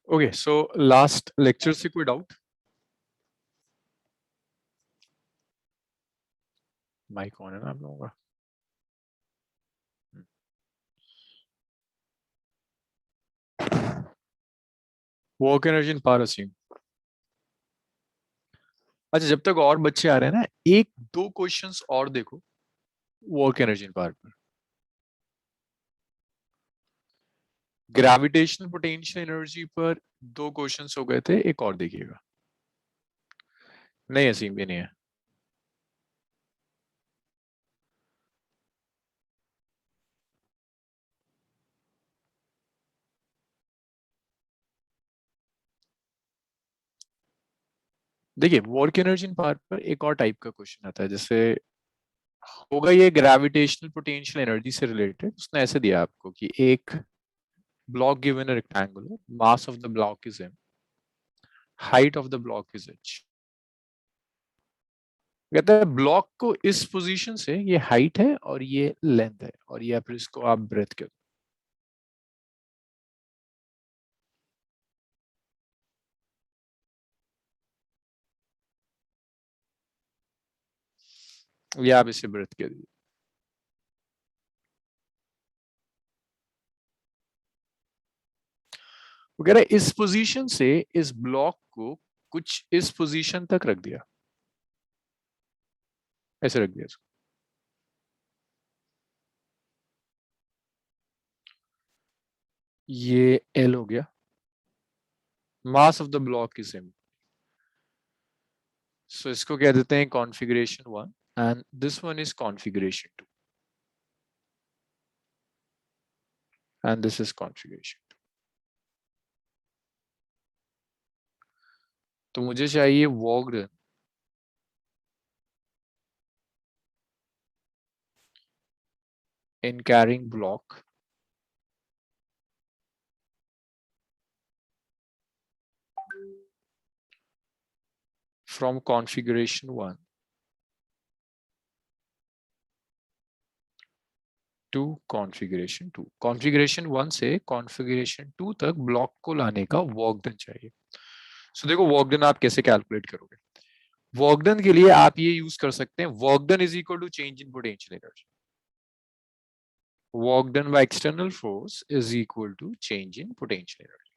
Okay, so last lecture से कोई doubt? Mic on है ना आप लोगों का? वर्क एनर्जी इन पावर असीम। अच्छा, जब तक और बच्चे आ रहे हैं ना, एक दो क्वेश्चंस और देखो वर्क एनर्जी इन पावर पर। ग्रेविटेशनल पोटेंशियल एनर्जी पर दो क्वेश्चंस हो गए थे, एक और देखिएगा। नहीं, असीम भी नहीं है। देखिए, वर्क एनर्जी इन पावर पर एक और टाइप का क्वेश्चन आता है, जैसे होगा ये ग्रेविटेशनल पोटेंशियल एनर्जी से रिलेटेड। उसने ऐसे दिया आपको कि एक block given a rectangular, mass of the block is m, height of the block is h। कहता है ब्लॉक को इस पोजीशन से, ये हाइट है और ये लेंथ है, और ये फिर इसको आप ब्रेथ कह दो, ये आप इसे ब्रेथ कह दीजिए। वो कह रहा है इस पोजीशन से इस ब्लॉक को कुछ इस पोजीशन तक रख दिया, ऐसे रख दिया इसको। ये एल हो गया, mass of the block is m। सो इसको कह देते हैं configuration 1 and this one is configuration 2 and this is configuration 2। तो मुझे चाहिए work done in carrying block from configuration 1 to configuration 2। configuration 1 से configuration 2 तक ब्लॉक को लाने का वर्क डन चाहिए। सो देखो वर्क डन आप कैसे कैलकुलेट करोगे। वर्क डन के लिए आप ये यूज कर सकते हैं, work done is equal to change in potential energy. Work done by external force is equal to change in potential energy.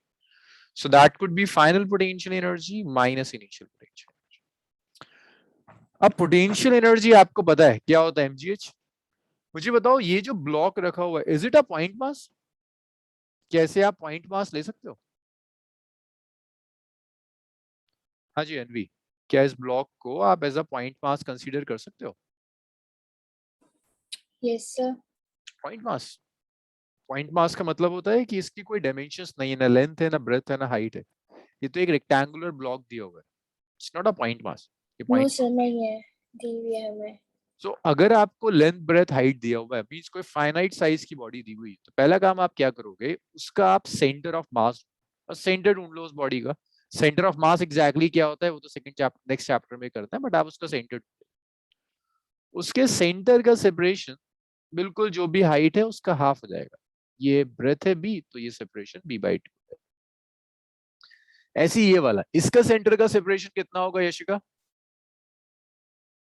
So that could be final potential energy minus initial potential. अब potential energy आपको पता है क्या होता है, MGH. मुझे बताओ ये जो ब्लॉक रखा हुआ है, इज इट अ पॉइंट मास? कैसे आप पॉइंट मास ले सकते हो? हाँ जी एनवी, क्या इस ब्लॉक को आप as a point mass consider कर सकते हो? Yes sir. Point mass, point mass का मतलब होता है कि इसकी कोई डायमेंशंस नहीं है, ना लेंथ है, ना ब्रेथ है, ना हाइट है। ये तो एक रेक्टेंगुलर ब्लॉक दिया हुआ है, इट्स नॉट अ पॉइंट मास। ये नो पॉइंट सर, नहीं है, दी हुई है हमें। सो अगर आपको लेंथ ब्रेथ हाइट दिया हुआ है, मींस कोई फाइनाइट साइज की बॉडी दी हुई है, तो पहला काम आप क्या करोगे, उसका आप सेंटर ऑफ मास और सेंटर ढूंढ लो उस बॉडी का। सेंटर ऑफ मास एग्जैक्टली क्या होता है वो तो सेकंड चैप्टर नेक्स्ट चैप्टर में करते हैं, बट आप उसका सेंटर, उसके सेंटर का सेपरेशन बिल्कुल जो भी हाइट है उसका हाफ हो जाएगा। ये ब्रेथ है बी, तो ये सेपरेशन बी बाई 2 है। ऐसी ये वाला, इसका सेंटर का सेपरेशन कितना होगा यशिका?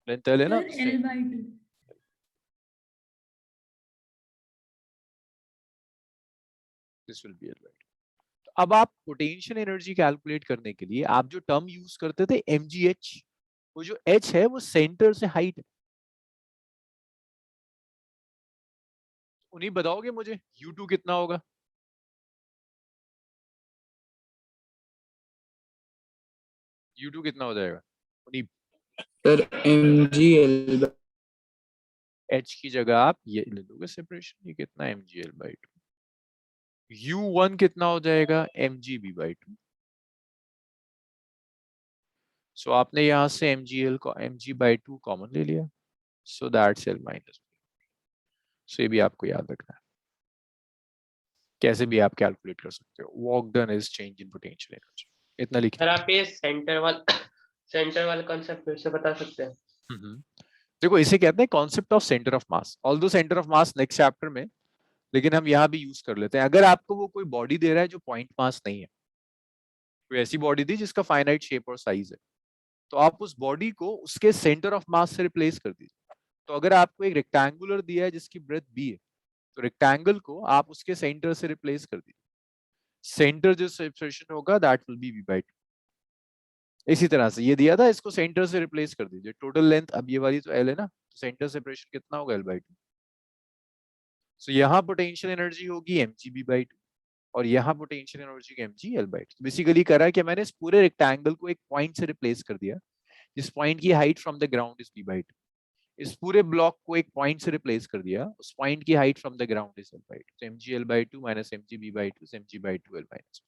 लेंथ है ना, sir L/2। This will be L by 2। अब आप पोटेंशियल एनर्जी कैलकुलेट करने के लिए आप जो टर्म यूज करते थे mgh, वो जो h है वो सेंटर से हाइट है। उन्हीं बताओगे मुझे u2 कितना होगा? u2 कितना हो जाएगा उन्हीं? सर mgl h की जगह आप ये ले लोगे सेपरेशन, ये कितना mgl बाई 2। u1 कितना हो जाएगा mgb बाई 2। सो आपने यहां से mgl को mg बाई 2 कॉमन ले लिया, सो दैट्स l माइनस। सो ये भी आपको याद रखना है, कैसे भी आप कैलकुलेट कर सकते हो। Work done is change in potential energy, इतना लिख। सर आप ये सेंटर वाला कॉन्सेप्ट फिर से बता सकते हैं? देखो इसे कहते हैं concept of centre of mass, although centre of mass next chapter में, लेकिन हम यहाँ भी यूज कर लेते हैं। अगर आपको वो कोई बॉडी दे रहा है जो पॉइंट मास नहीं है, कोई ऐसी बॉडी थी जिसका फाइनाइट शेप और साइज है, तो आप उस बॉडी को उसके सेंटर ऑफ मास से रिप्लेस कर दीजिए। तो अगर आपको एक रेक्टेंगुलर दिया है जिसकी ब्रेथ बी है, तो रेक्टेंगल को आप उसके सेंटर से रिप्लेस कर दीजिए। सेंटर जो सेपरेशन होगा दैट विल बी v/2। इसी तरह से ये दिया था, इसको सेंटर से रिप्लेस कर दीजिए। टोटल लेंथ अब ये वाली तो l है ना, तो सेंटर सेपरेशन कितना होगा l/2। सो यहाँ पोटेंशियल एनर्जी होगी mgb/2 और यहाँ पोटेंशियल एनर्जी mg/2। बेसिकली करा कि मैंने इस पूरे रेक्टेंगल को एक पॉइंट से रिप्लेस कर दिया, जिस पॉइंट की height from the ground is b/2। इस पूरे ब्लॉक को एक पॉइंट से रिप्लेस कर दिया, उस पॉइंट की height from the ground is l/2। तो mg/2 minus mgb/2 mg/2 l/2।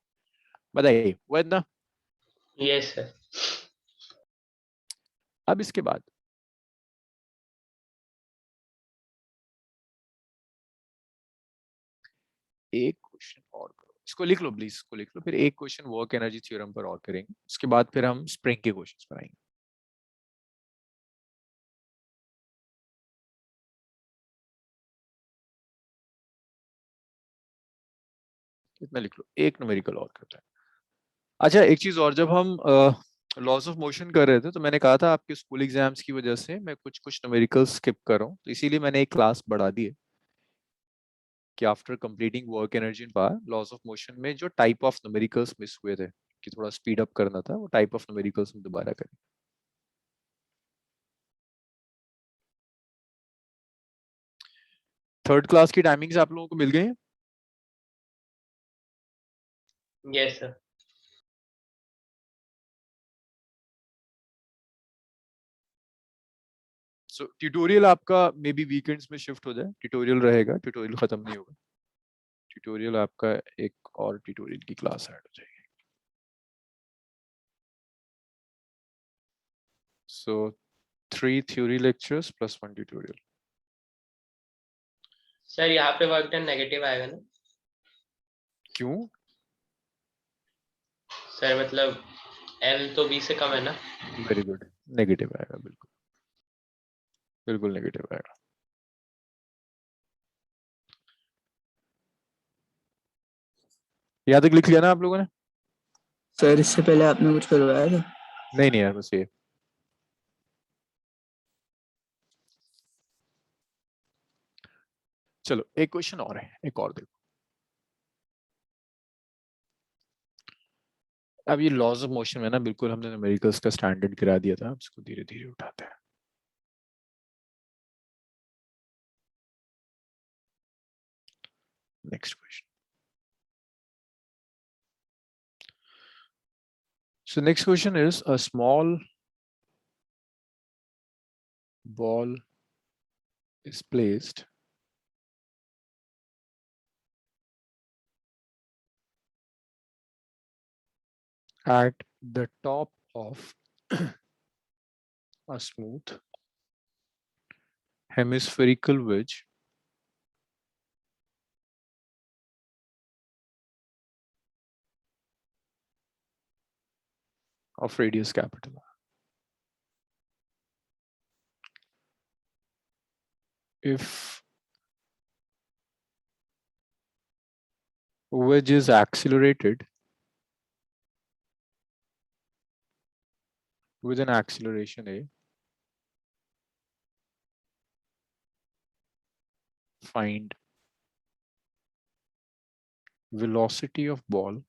बताइए हुआ इतना? Yes, sir. अब इसके बाद एक क्वेश्चन और करो, इसको लिख लो प्लीज, इसको लिख लो, फिर एक क्वेश्चन वर्क एनर्जी थ्योरम पर और करेंगे, उसके बाद फिर हम स्प्रिंग के क्वेश्चंस पर आएंगे। इतना लिख लो, एक न्यूमेरिकल और करते हैं। अच्छा एक चीज और, जब हम लॉस ऑफ मोशन कर रहे थे तो मैंने कहा था आपके स्कूल एग्जाम्स की वजह से मैं कुछ कुछ न्यूमेरिकल स्किप कर रहा हूँ, तो इसीलिए मैंने एक क्लास बढ़ा दी है कि after completing work energy and power, loss of motion में जो टाइप ऑफ न्यूमेरिकल्स मिस हुए थे कि थोड़ा स्पीड अप करना था, वो टाइप ऑफ न्यूमेरिकल्स हम दोबारा करें। थर्ड क्लास की टाइमिंग्स आप लोगों को मिल गई हैं? Yes, sir. सो ट्यूटोरियल आपका मे बी वीकेंड्स में शिफ्ट हो जाए, ट्यूटोरियल रहेगा, ट्यूटोरियल खत्म नहीं होगा। ट्यूटोरियल आपका एक और ट्यूटोरियल की क्लास ऐड हो जाएगी। सो 3 theory lectures plus 1 tutorial. Sir यहाँ पे वर्क डन नेगेटिव आएगा ना क्यों? सर? मतलब L तो B से कम है ना? वेरी गुड, नेगेटिव आएगा, बिल्कुल बिल्कुल नेगेटिव आएगा। यहाँ तक लिख लिया ना आप लोगों ने? सर इससे पहले आपने कुछ करवाया था? नहीं नहीं यार, बस ये चलो एक क्वेश्चन और है, एक और देखो। अब ये लॉज ऑफ मोशन में ना बिल्कुल हमने न्यूमेरिकल्स का स्टैंडर्ड गिरा दिया था, अब इसको धीरे धीरे उठाते हैं। Next question. So next question is, a small ball is placed at the top of a smooth hemispherical wedge of radius capital R. If wedge is accelerated with an acceleration A, find velocity of ball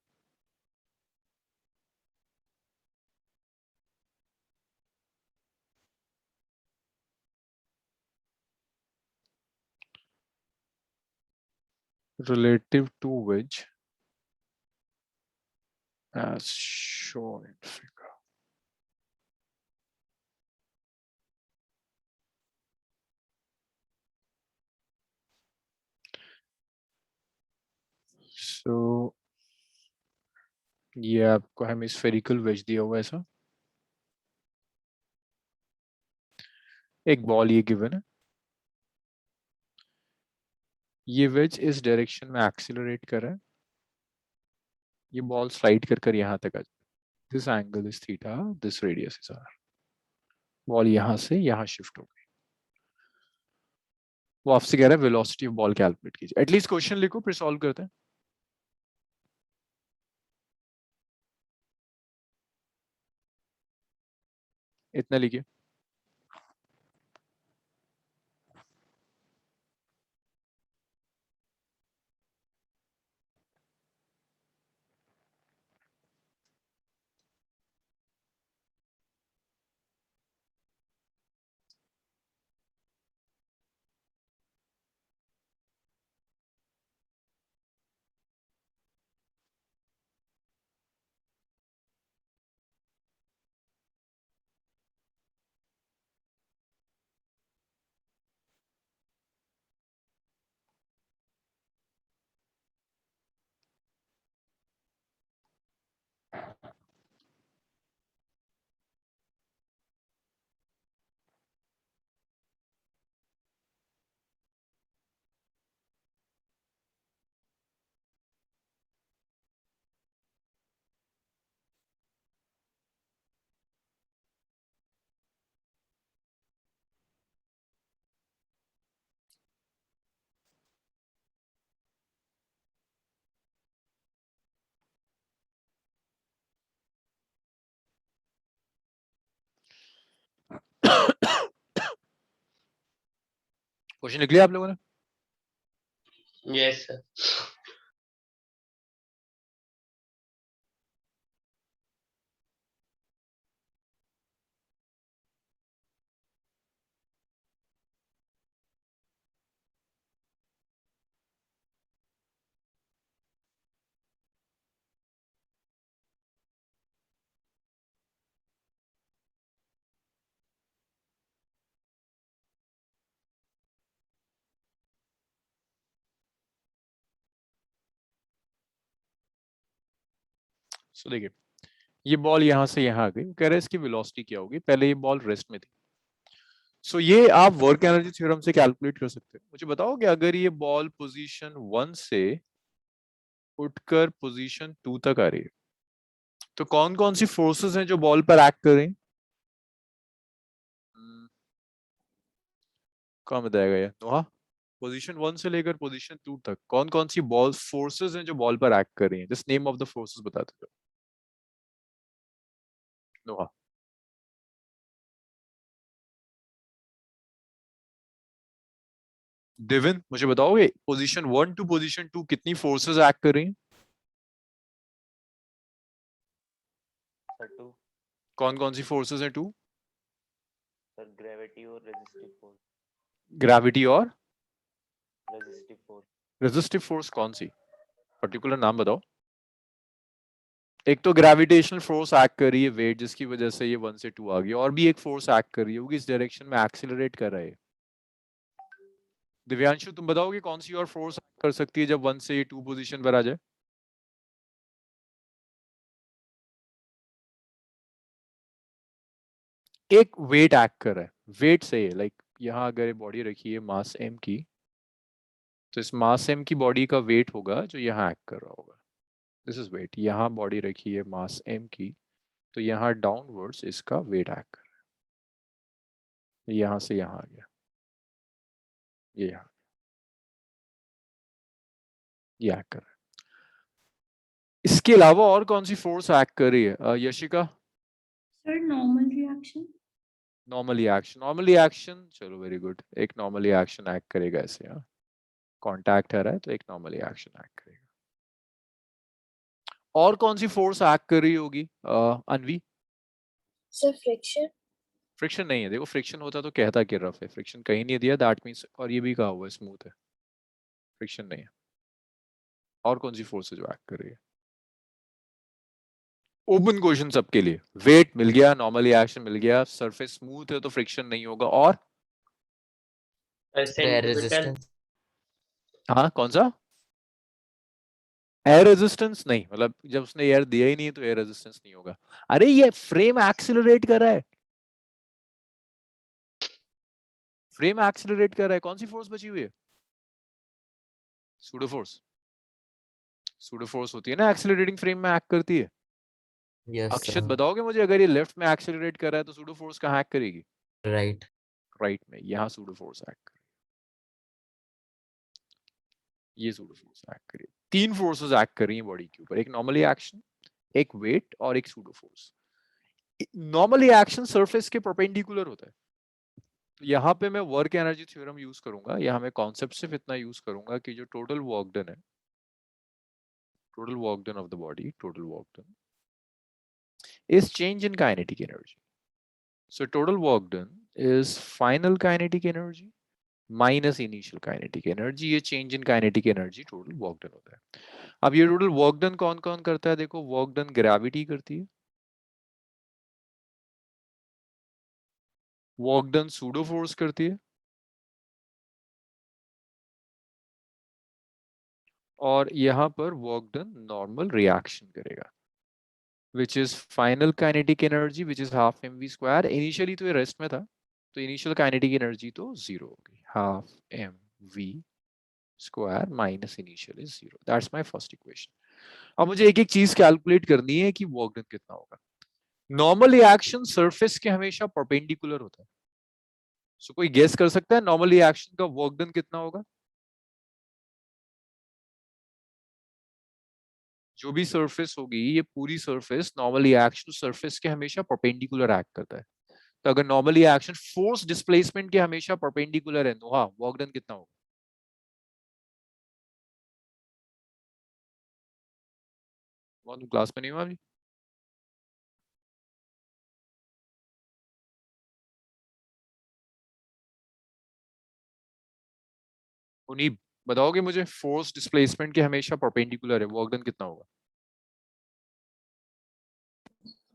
relative to wedge as shown in figure. So ये आपको hemispherical veg दिया हुआ है ऐसा, एक ball ये given है, ये वेज इस डायरेक्शन में एक्सीलरेट कर रहा है, ये बॉल स्लाइड कर कर यहाँ तक आ जाए, this angle is theta, this radius is R, ball यहाँ से यहाँ शिफ्ट हो गई। वो आपसे कह रहा है वेलोसिटी ऑफ बॉल कैलकुलेट कीजिए। एटलीस्ट क्वेश्चन लिखो फिर सॉल्व करते हैं। इतना लिखिए। क्वेश्चन लिख लिया आप लोगों ने? Yes, sir. सो देखिए, ये बॉल यहां से यहां आ गई, कह रहे हैं इसकी वेलोसिटी क्या होगी। पहले ये बॉल रेस्ट में थी, सो ये आप वर्क एनर्जी थ्योरम से कैलकुलेट कर सकते हैं। मुझे बताओ कि अगर ये बॉल पोजीशन 1 से उठकर पोजीशन 2 तक आ रही है, तो कौन कौन सी फोर्सेस हैं जो बॉल पर एक्ट कर रही हैं? कौन बताएगा ये? नोहा, पोजीशन 1 से लेकर पोजीशन 2 तक कौन कौन सी बॉल फोर्सेस हैं जो बॉल पर एक्ट कर रही हैं? Just name of the forces बताते जाओ। नोहा। दिविन, मुझे बताओगे पोजीशन 1 टू पोजीशन 2 कितनी फोर्सेस एक्ट कर रही हैं? सर 2। कौन कौन सी फोर्सेस हैं 2? सर ग्रेविटी और रेजिस्टिव फोर्स। ग्रेविटी और रेजिस्टिव फोर्स। रेजिस्टिव फोर्स कौन सी? पर्टिकुलर नाम बताओ। एक तो ग्रेविटेशनल फोर्स एक्ट कर रही है, वेट, जिसकी वजह से ये 1 से 2 आ गई, और भी एक फोर्स एक्ट कर रही है, वो किस डायरेक्शन में एक्सीलरेट कर रहा है? दिव्यांशु, तुम बताओगे कौन सी और फोर्स एक्ट कर सकती है जब 1 से ये 2 पोजीशन पर आ जाए? एक वेट एक्ट कर रहा है, वेट से लाइक यहाँ अगर बॉडी रखी है मास m की, तो इस मास m की बॉडी का वेट होगा जो यहाँ एक्ट कर रहा होगा। This is weight. यहाँ बॉडी रखी है मास m की, तो यहाँ डाउनवर्ड्स इसका वेट एक्ट कर रहा है। यहाँ से यहाँ आ गया, ये यहाँ, ये एक्ट कर रहा है। इसके अलावा और कौन सी फोर्स एक्ट कर रही है Yashika? Sir normal reaction. Normally action, normally action, चलो वेरी गुड। एक नॉर्मली एक्शन एक्ट करेगा ऐसे, यहाँ कांटेक्ट है रहा है तो एक नॉर्मली एक्शन एक्ट करेगा। और कौन सी फोर्स एक्ट कर रही होगी अनवी? Sir friction. फ्रिक्शन नहीं है, देखो फ्रिक्शन होता तो कहता कि रफ है, फ्रिक्शन कहीं नहीं दिया, दैट मींस, और ये भी कहा हुआ है स्मूथ है, फ्रिक्शन नहीं है। और कौन सी फोर्स है जो एक्ट कर रही है? ओपन क्वेश्चन सबके लिए। वेट मिल गया, नॉर्मली एक्शन मिल गया, सरफेस स्मूथ है तो फ्रिक्शन नहीं होगा, और एयर Centripetal. रेजिस्टेंस। हाँ कौन सा? एयर रेजिस्टेंस नहीं, मतलब जब उसने एयर दिया ही नहीं तो एयर रेजिस्टेंस नहीं होगा। अरे ये फ्रेम एक्सिलरेट कर रहा है, फ्रेम एक्सिलरेट कर रहा है, कौन सी फोर्स बची हुई है? Pseudo force. सूडो फोर्स होती है ना एक्सिलरेटिंग फ्रेम में एक्ट करती है। यस अक्षत सर। बताओगे मुझे, अगर ये लेफ्ट में एक्सिलरेट कर रहा है तो सूडो फोर्स कहाँ एक्ट करेगी? राइट। राइट में, यहाँ सूडो फोर्स एक्ट करेगी, ये सूडो फोर्स एक्ट करेगी। 3 फोर्सेस एक्ट कर रही हैं बॉडी के ऊपर, एक नॉर्मली एक्शन, एक वेट और एक pseudo force. Normally action surface के परपेंडिकुलर होता है। तो यहाँ पे मैं वर्क एनर्जी थ्योरम यूज करूंगा, यहाँ मैं कॉन्सेप्ट सिर्फ इतना यूज करूंगा कि जो टोटल वर्क डन है, total work done of the body, total work done is change in kinetic energy. So total work done is final kinetic energy minus initial kinetic energy. ये change in kinetic energy total work done होता है। अब ये total work done कौन कौन करता है? देखो work done gravity करती है, work done pseudo force करती है, और यहाँ पर work done normal reaction करेगा, which is final kinetic energy which is half mv square. Initially तो ये rest में था, तो initial kinetic energy तो zero होगी, half mv square minus initial is zero. That's my first equation. अब मुझे एक एक चीज कैलकुलेट करनी है कि वर्क डन कितना होगा। नॉर्मल रिएक्शन सरफेस के हमेशा परपेंडिकुलर होता है। सो कोई गेस कर सकता है नॉर्मल रिएक्शन का वर्क डन कितना होगा? जो भी सरफेस होगी, ये पूरी सरफेस नॉर्मल रिएक्शन सरफेस के हमेशा परपेंडिकुलर एक्ट करता है। तो अगर नॉर्मल रिएक्शन फोर्स डिस्प्लेसमेंट के हमेशा परपेंडिकुलर है, तो हाँ वर्क डन कितना होगा? कौन क्लास में नहीं हुआ अभी? मुनीब बताओगे मुझे, फोर्स डिस्प्लेसमेंट के हमेशा परपेंडिकुलर है, वर्क डन कितना होगा?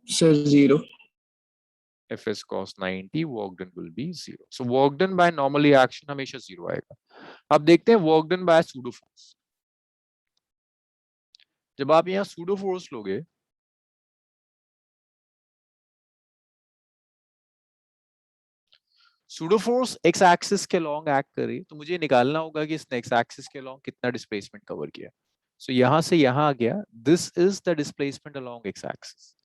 Sir 0। Fs cos 90 work done will be 0. So work done by normal reaction हमेशा 0 आएगा। अब देखते हैं work done by pseudo force। जब आप यहाँ pseudo force लोगे, pseudo force x axis के लॉन्ग एक्ट करे, तो मुझे निकालना होगा कि इसने x axis के लॉन्ग कितना डिस्प्लेसमेंट कवर किया। सो यहाँ से यहाँ आ गया, this is the displacement along x axis.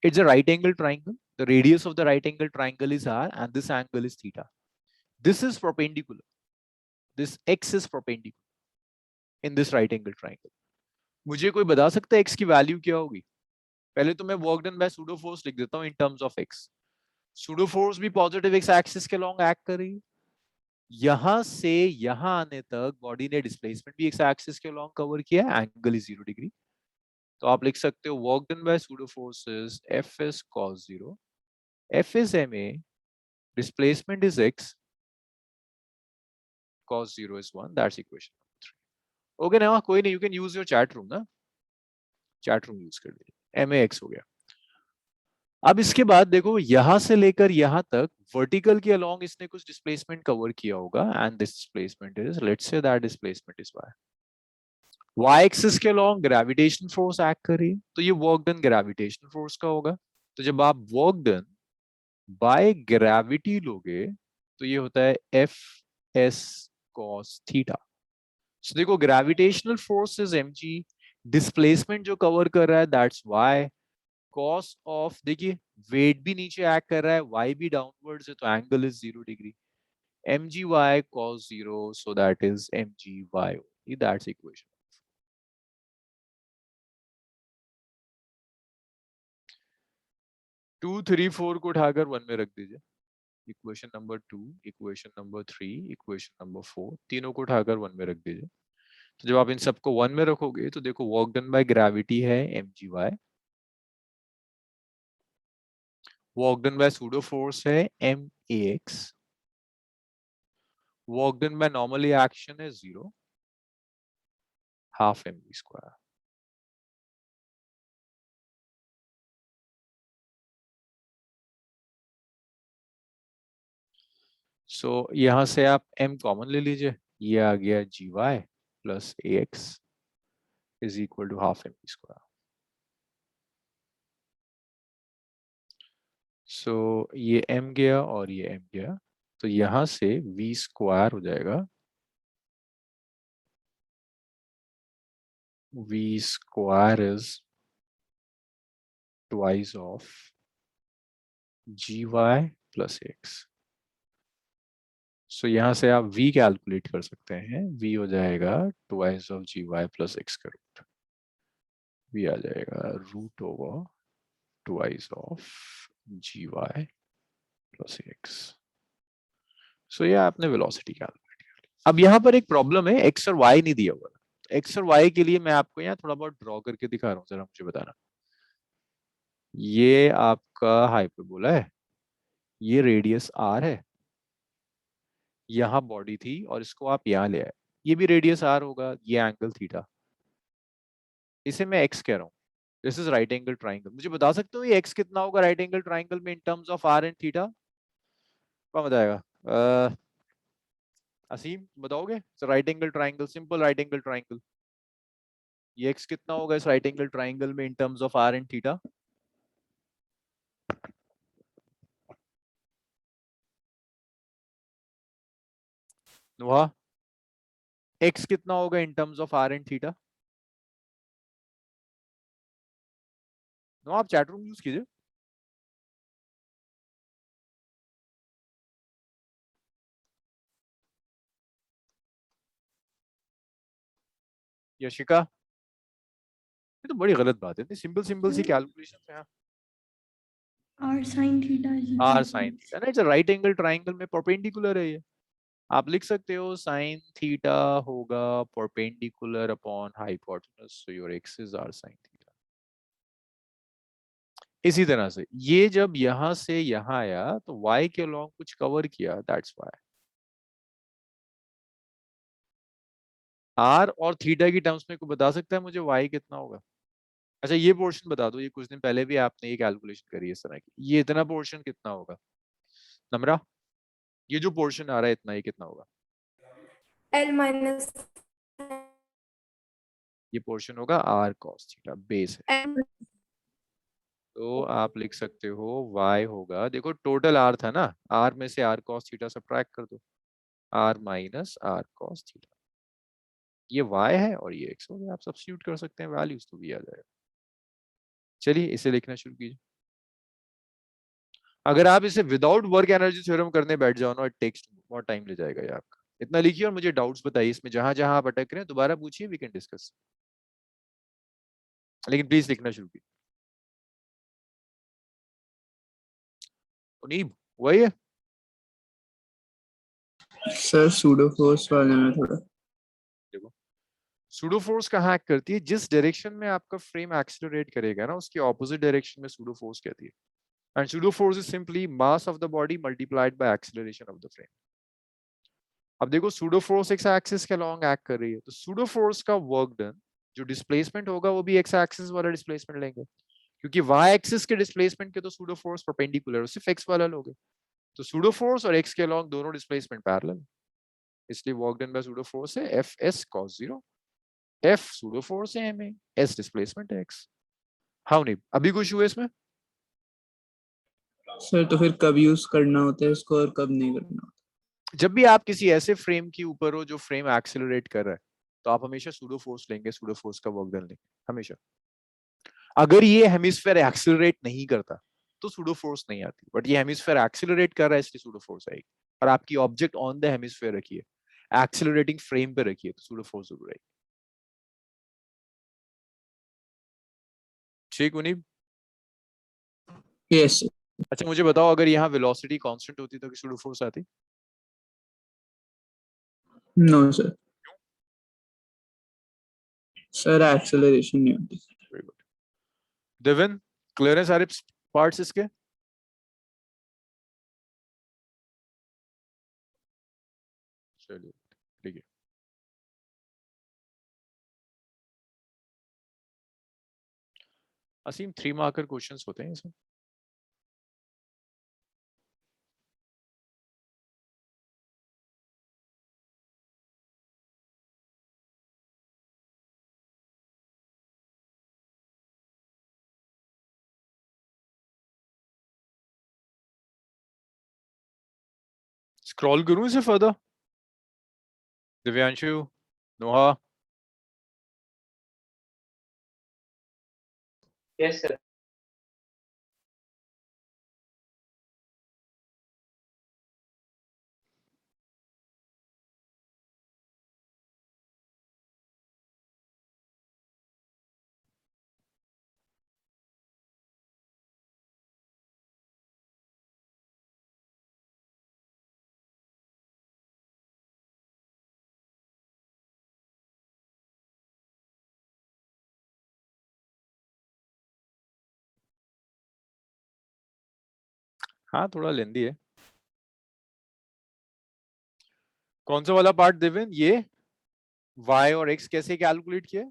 It's a right angle triangle. The radius of the right angle triangle is r and this angle is theta. This is perpendicular. This x is perpendicular in this right angle triangle. मुझे कोई बता सकता है x की value क्या होगी? पहले तो मैं work done by pseudo force लिख देता हूँ इन terms of x। Pseudo force भी पॉजिटिव x एक्सिस के लॉन्ग एक्ट कर रही है। यहां से यहां आने तक बॉडी ने डिस्प्लेसमेंट भी x एक्सिस के लॉन्ग कवर किया, एंगल इज 0 डिग्री। तो आप लिख सकते हो work done by pseudo force is Fs cos 0, F is ma, displacement is x, cos 0 is 1. That's equation number 3. Okay ना, कोई नहीं, you can use your chat room ना, चैट रूम यूज कर लीजिए, MAX हो गया। अब इसके बाद देखो यहां से लेकर यहां तक वर्टिकल के अलोंग इसने कुछ डिस्प्लेसमेंट कवर किया होगा, and this displacement is, let's say that displacement is y axis के अलोंग ग्रेविटेशनल फोर्स एक्ट कर रही है, तो ये वर्क डन ग्रेविटेशनल फोर्स का होगा। तो जब आप वर्क डन बाय ग्रेविटी लोगे तो ये होता है Fs cos थीटा। सो देखो gravitational force is mg, displacement जो कवर कर रहा है दैट्स y, कॉस ऑफ, देखिए वेट भी नीचे एक्ट कर रहा है, y भी डाउनवर्ड्स है, तो angle is 0 degree, mgy cos 0, so that is mgy only. That's equation 2, 3, 4 को उठाकर 1 में रख दीजिए। Equation number 2, equation number 3, equation number 4, तीनों को उठाकर 1 में रख दीजिए। तो जब आप इन सबको 1 में रखोगे तो देखो वर्क डन बाय ग्रेविटी है mgy, work done by pseudo force है max, work done bye normally action है 0, half mv square. सो यहां से आप m कॉमन ले लीजिए, ये आ गया gy plus ax is equal to half mv square. So ये m गया और ये m गया, तो यहां से v स्क्वायर हो जाएगा, v square is twice of gy plus x। सो यहाँ से आप v कैलकुलेट कर सकते हैं, v हो जाएगा twice of gy plus x का रूट, v आ जाएगा root over twice of gy plus X. So ये आपने वेलोसिटी कैलकुलेट कर ली। अब यहाँ पर एक प्रॉब्लम है, एक्स और वाई नहीं दिया हुआ। एक्स और वाई के लिए मैं आपको यहाँ थोड़ा बहुत ड्रॉ करके दिखा रहा हूँ, जरा मुझे बताना। ये आपका हाइपरबोला है, ये रेडियस आर है, यहाँ बॉडी थी और इसको आप यहाँ ले आए, ये भी रेडियस आर होगा, ये एंगल थीटा, इसे मैं एक्स कह रहा हूँ। This is right angle triangle. मुझे बता सकते हो ये एक्स कितना होगा राइट एंगल ट्राइंगल में in terms of R and theta? कौन बताएगा? असीम बताओगे? Right angle triangle, simple right angle triangle, ये एक्स कितना होगा इस राइट एंगल ट्राइंगल में in terms of R and theta? वाह, एक्स कितना होगा in terms of R and theta? No, आप चैट रूम यूज कीजिए। यशिका, ये तो बड़ी गलत बात है, इतनी सिंपल सिंपल सी कैलकुलेशन है। R sin theta is equal are to sine theta ना, इट्स राइट एंगल ट्राइंगल में परपेंडिकुलर है ये। आप लिख सकते हो साइन थीटा होगा perpendicular upon hypotenuse, so your X is R sine theta. इसी तरह से ये जब यहां से यहां आया तो y के अलॉन्ग कुछ कवर किया, दैट्स व्हाई। r और थीटा की टर्म्स में कोई बता सकता है मुझे y कितना होगा? अच्छा ये पोर्शन बता दो, ये कुछ दिन पहले भी आपने ये कैलकुलेशन करी है इस तरह की, ये इतना पोर्शन कितना होगा नम्रा? ये जो पोर्शन आ रहा है इतना, ये कितना होगा? L minus ये पोर्शन होगा r cos थीटा, बेस है। M. तो आप लिख सकते हो y होगा, देखो टोटल r था ना, r में से r cos थीटा सब्ट्रैक्ट कर दो, r minus r cos theta, ये y है और ये x हो गया। आप सब्स्टिट्यूट कर सकते हैं वैल्यूज तो भी आ जाएगा। चलिए इसे लिखना शुरू कीजिए। अगर आप इसे विदाउट वर्क एनर्जी थ्योरम करने बैठ जाओ ना, इट टेक्स बहुत टाइम ले जाएगा ये आपका। इतना लिखिए और मुझे डाउट्स बताइए इसमें, जहां जहां आप अटक रहे हैं दोबारा पूछिए, वी कैन डिस्कस, लेकिन प्लीज लिखना शुरू कीजिए। उनीब वही है। सर सूडो फोर्स वाले में थोड़ा। देखो सूडो फोर्स कहाँ एक्ट करती है, जिस डायरेक्शन में आपका फ्रेम एक्सेलरेट करेगा ना उसकी ऑपोजिट डायरेक्शन में सूडो फोर्स कहती है। And pseudo force is simply mass of the body multiplied by acceleration of the frame. अब देखो सूडो फोर्स एक्स एक्सिस के अलॉन्ग एक्ट कर रही है, तो सूडो फोर्स का वर्क डन, जो डिस्प्लेसमेंट होगा वो भी एक्स एक्सिस वाला डिस्प्लेसमेंट लेंगे, क्योंकि वाई एक्सिस के डिस्प्लेसमेंट के तो सूडो फोर्स परपेंडिकुलर, सिर्फ एक्स वाला लोगे। तो सूडो फोर्स और एक्स के अलॉन्ग दोनों डिस्प्लेसमेंट पैरेलल, इसलिए work done by pseudo force है F S cos 0, F pseudo force है एम ए, एस डिस्प्लेसमेंट है एक्स। हाँ नहीं अभी कुछ हुआ इसमें? सर तो फिर कब यूज करना होता है इसको और कब नहीं करना होता? जब भी आप किसी ऐसे फ्रेम के ऊपर हो जो फ्रेम एक्सेलरेट कर रहा है, तो आप हमेशा सूडो फोर्स लेंगे, सूडो फोर्स का वर्क डन लेंगे हमेशा। अगर ये हेमिस्फेयर एक्सेलरेट नहीं करता तो सूडो फोर्स नहीं आती, बट ये हेमिस्फेयर एक्सेलरेट कर रहा है इसलिए सूडो फोर्स आएगी। और आपकी ऑब्जेक्ट ऑन द हेमिस्फेयर रखिए, एक्सेलरेटिंग फ्रेम पे रखिए, तो सूडो फोर्स जरूर आएगी। ठीक मुनीब? यस अच्छा मुझे बताओ, अगर यहाँ वेलोसिटी कांस्टेंट होती तो सूडो फोर्स आती? No sir. सर एक्सेलरेशन नहीं होती। Very good. देवन, क्लियर है सारे पार्ट्स इसके? चलिए ठीक है। असीम 3 मार्कर क्वेश्चंस होते हैं इसमें। स्क्रॉल करूं इसे फर्दर? दिव्यांशु, नोहा, Yes, sir. हाँ थोड़ा लेंदी है। कौन सा वाला पार्ट देवेन? ये y और x कैसे कैलकुलेट किया?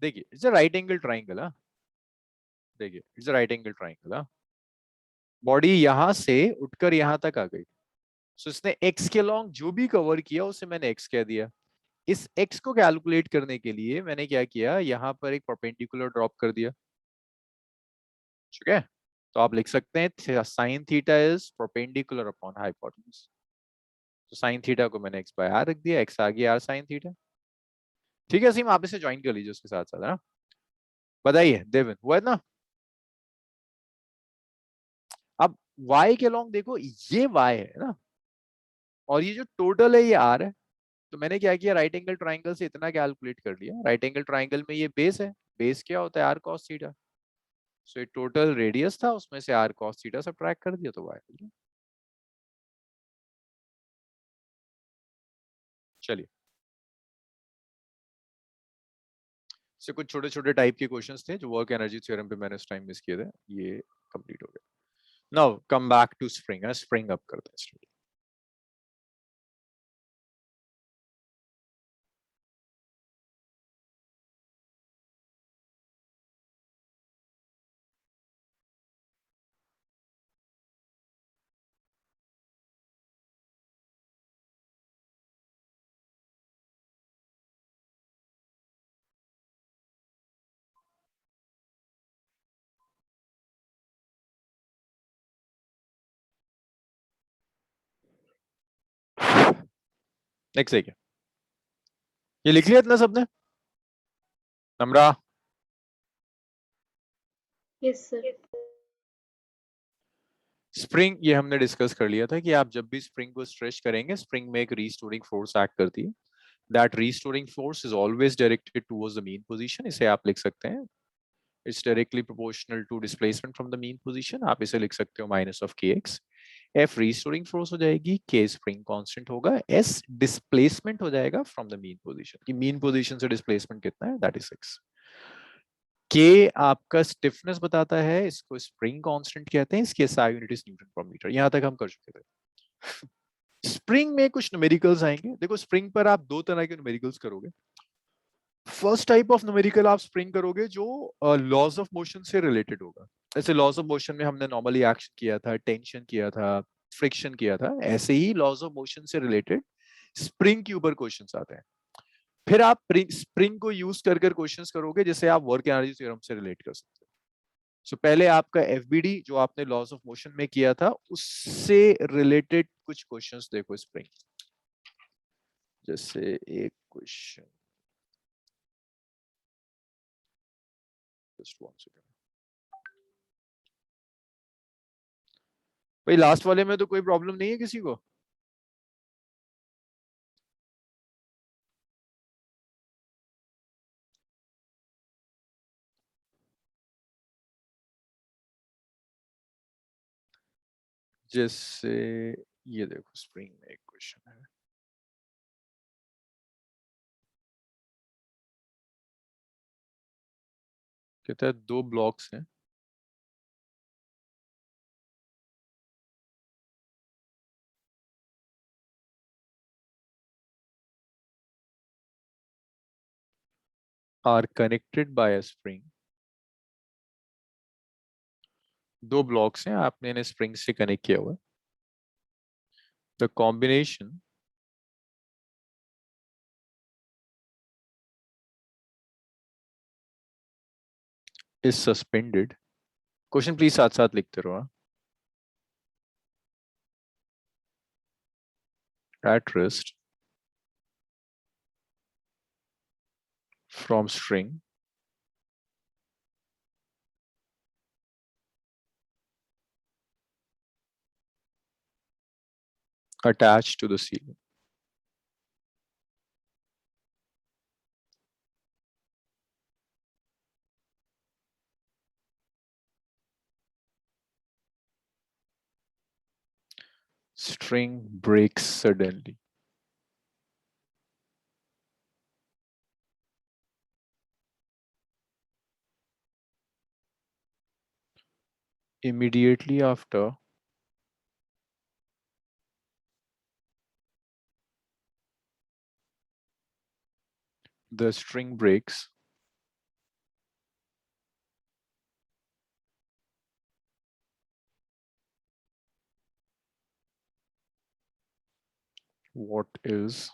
देखिए it's a right angle triangle. हाँ देखिए it's a right angle triangle. हाँ बॉडी यहां से उठकर यहां तक आ गई, सो इसने x के लॉन्ग जो भी कवर किया उसे मैंने x कह दिया। इस x को कैलकुलेट करने के लिए मैंने क्या किया, यहाँ पर एक परपेंडिकुलर ड्रॉप कर दिया। ठीक है, तो आप लिख सकते हैं sine theta is perpendicular upon hypotenuse. तो साइन थीटा को मैंने x बाय r रख दिया, x आ गया r साइन थीटा। ठीक है सीम, आप इसे ज्वाइन कर लीजिए उसके साथ साथ, है ना। बताइए देवन, हुआ है ना। अब y के लॉन्ग देखो, ये y है ना, और ये जो टोटल है ये r है। तो मैंने क्या किया, राइट एंगल ट्राइंगल से इतना कैलकुलेट कर लिया। राइट एंगल ट्राइंगल में ये बेस है, बेस क्या होता है, आर कॉस थीटा। सो ये टोटल रेडियस था, उसमें से आर कॉस थीटा सब्ट्रैक्ट कर दिया तो वाई मिल गया। चलिए, से कुछ छोटे छोटे टाइप के क्वेश्चंस थे जो वर्क एनर्जी थ्योरम पे मैंने उस टाइम मिस किए थे, ये कंप्लीट हो गया। Now come back to spring. Spring अप करते हैं स्टडी। नेक्स्ट है क्या, ये लिख लिया इतना सबने? नम्रा, Yes, sir. स्प्रिंग ये हमने डिस्कस कर लिया था कि आप जब भी स्प्रिंग को स्ट्रेच करेंगे, स्प्रिंग में एक रीस्टोरिंग फोर्स एक्ट करती है। That restoring force is always directed towards the mean position. इसे आप लिख सकते हैं, it's directly proportional to displacement from the mean position. आप इसे लिख सकते हो minus of K X. F restoring force हो जाएगी, के स्प्रिंग कांस्टेंट होगा, एस डिस्प्लेसमेंट हो जाएगा फ्रॉम द मीन पोजीशन। कि मीन पोजीशन से डिस्प्लेसमेंट कितना है, दैट इज 6। के आपका स्टिफनेस बताता है, इसको स्प्रिंग कांस्टेंट कहते हैं, इसके SI यूनिट इज न्यूटन पर मीटर। यहां तक हम कर चुके थे। स्प्रिंग में कुछ न्यूमेरिकल्स आएंगे। देखो स्प्रिंग पर आप दो तरह के न्यूमेरिकल्स करोगे। फर्स्ट टाइप ऑफ न्यूमेरिकल आप स्प्रिंग करोगे जो लॉज ऑफ मोशन से रिलेटेड होगा। जैसे लॉज ऑफ मोशन में हमने नॉर्मली एक्शन किया था, टेंशन किया था, फ्रिक्शन किया था, ऐसे ही लॉज ऑफ मोशन से रिलेटेड स्प्रिंग के ऊपर क्वेश्चंस आते हैं। फिर आप स्प्रिंग को यूज कर कर क्वेश्चंस करोगे जिसे आप वर्क एनर्जी थ्योरम से रिलेट कर सकते हो। सो पहले आपका एफबीडी जो आपने लॉज ऑफ मोशन में किया था उससे रिलेटेड कुछ क्वेश्चंस देखो स्प्रिंग। जैसे एक क्वेश्चन, जस्ट वन सेकंड भाई, लास्ट वाले में तो कोई प्रॉब्लम नहीं है किसी को? जैसे ये देखो स्प्रिंग में एक क्वेश्चन है, कहता है दो ब्लॉक्स हैं, are connected by a spring. दो ब्लॉक्स हैं, आपने इन्हें स्प्रिंग से कनेक्ट किया हुआ है। The combination is suspended. Question please साथ साथ लिखते रहो। At rest from string attached to the ceiling. String breaks suddenly. immediately after the string breaks, what is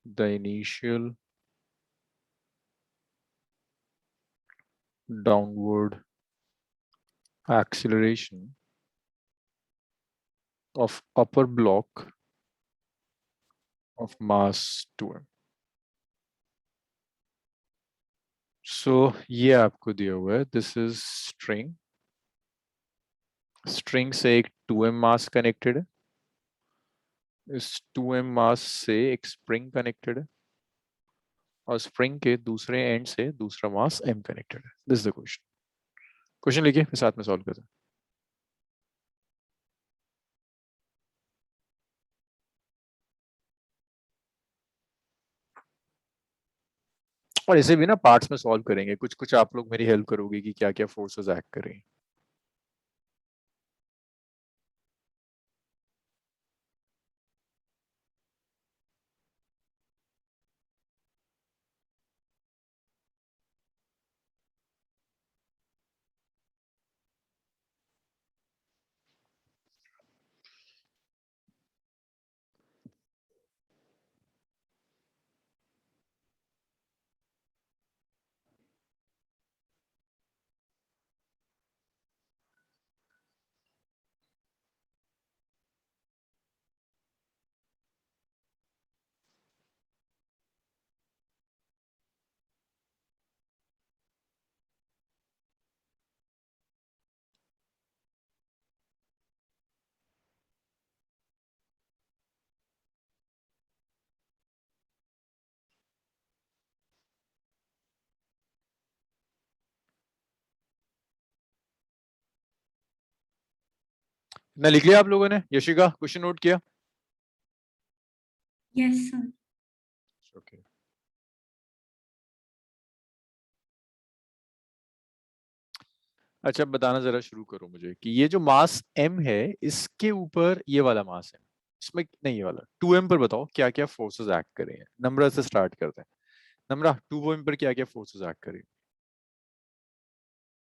the initial downward acceleration of upper block of mass 2m? So ये आपको दिया हुआ है, this is string, string से एक 2m मास connected है, इस 2m मास से एक स्प्रिंग कनेक्टेड है, और स्प्रिंग के दूसरे एंड से दूसरा मास m कनेक्टेड है. This is the question. Question लिखिए, फिर साथ में सॉल्व करते हैं. और इसे भी ना पार्ट्स में सॉल्व करेंगे, कुछ कुछ आप लोग मेरी हेल्प करोगे कि क्या क्या फोर्सेस एक्ट करें. ना लिख लिया आप लोगों ने? यशिका क्वेश्चन नोट किया? Yes, sir. ओके. अच्छा, बताना जरा शुरू करो मुझे कि ये जो मास m है, इसके ऊपर ये वाला मास है, इसमें नहीं, ये वाला 2m पर बताओ क्या क्या फोर्सेस एक्ट करे हैं. नम्रा से स्टार्ट करते हैं. नम्रा, 2m पर क्या क्या फोर्सेस एक्ट करे?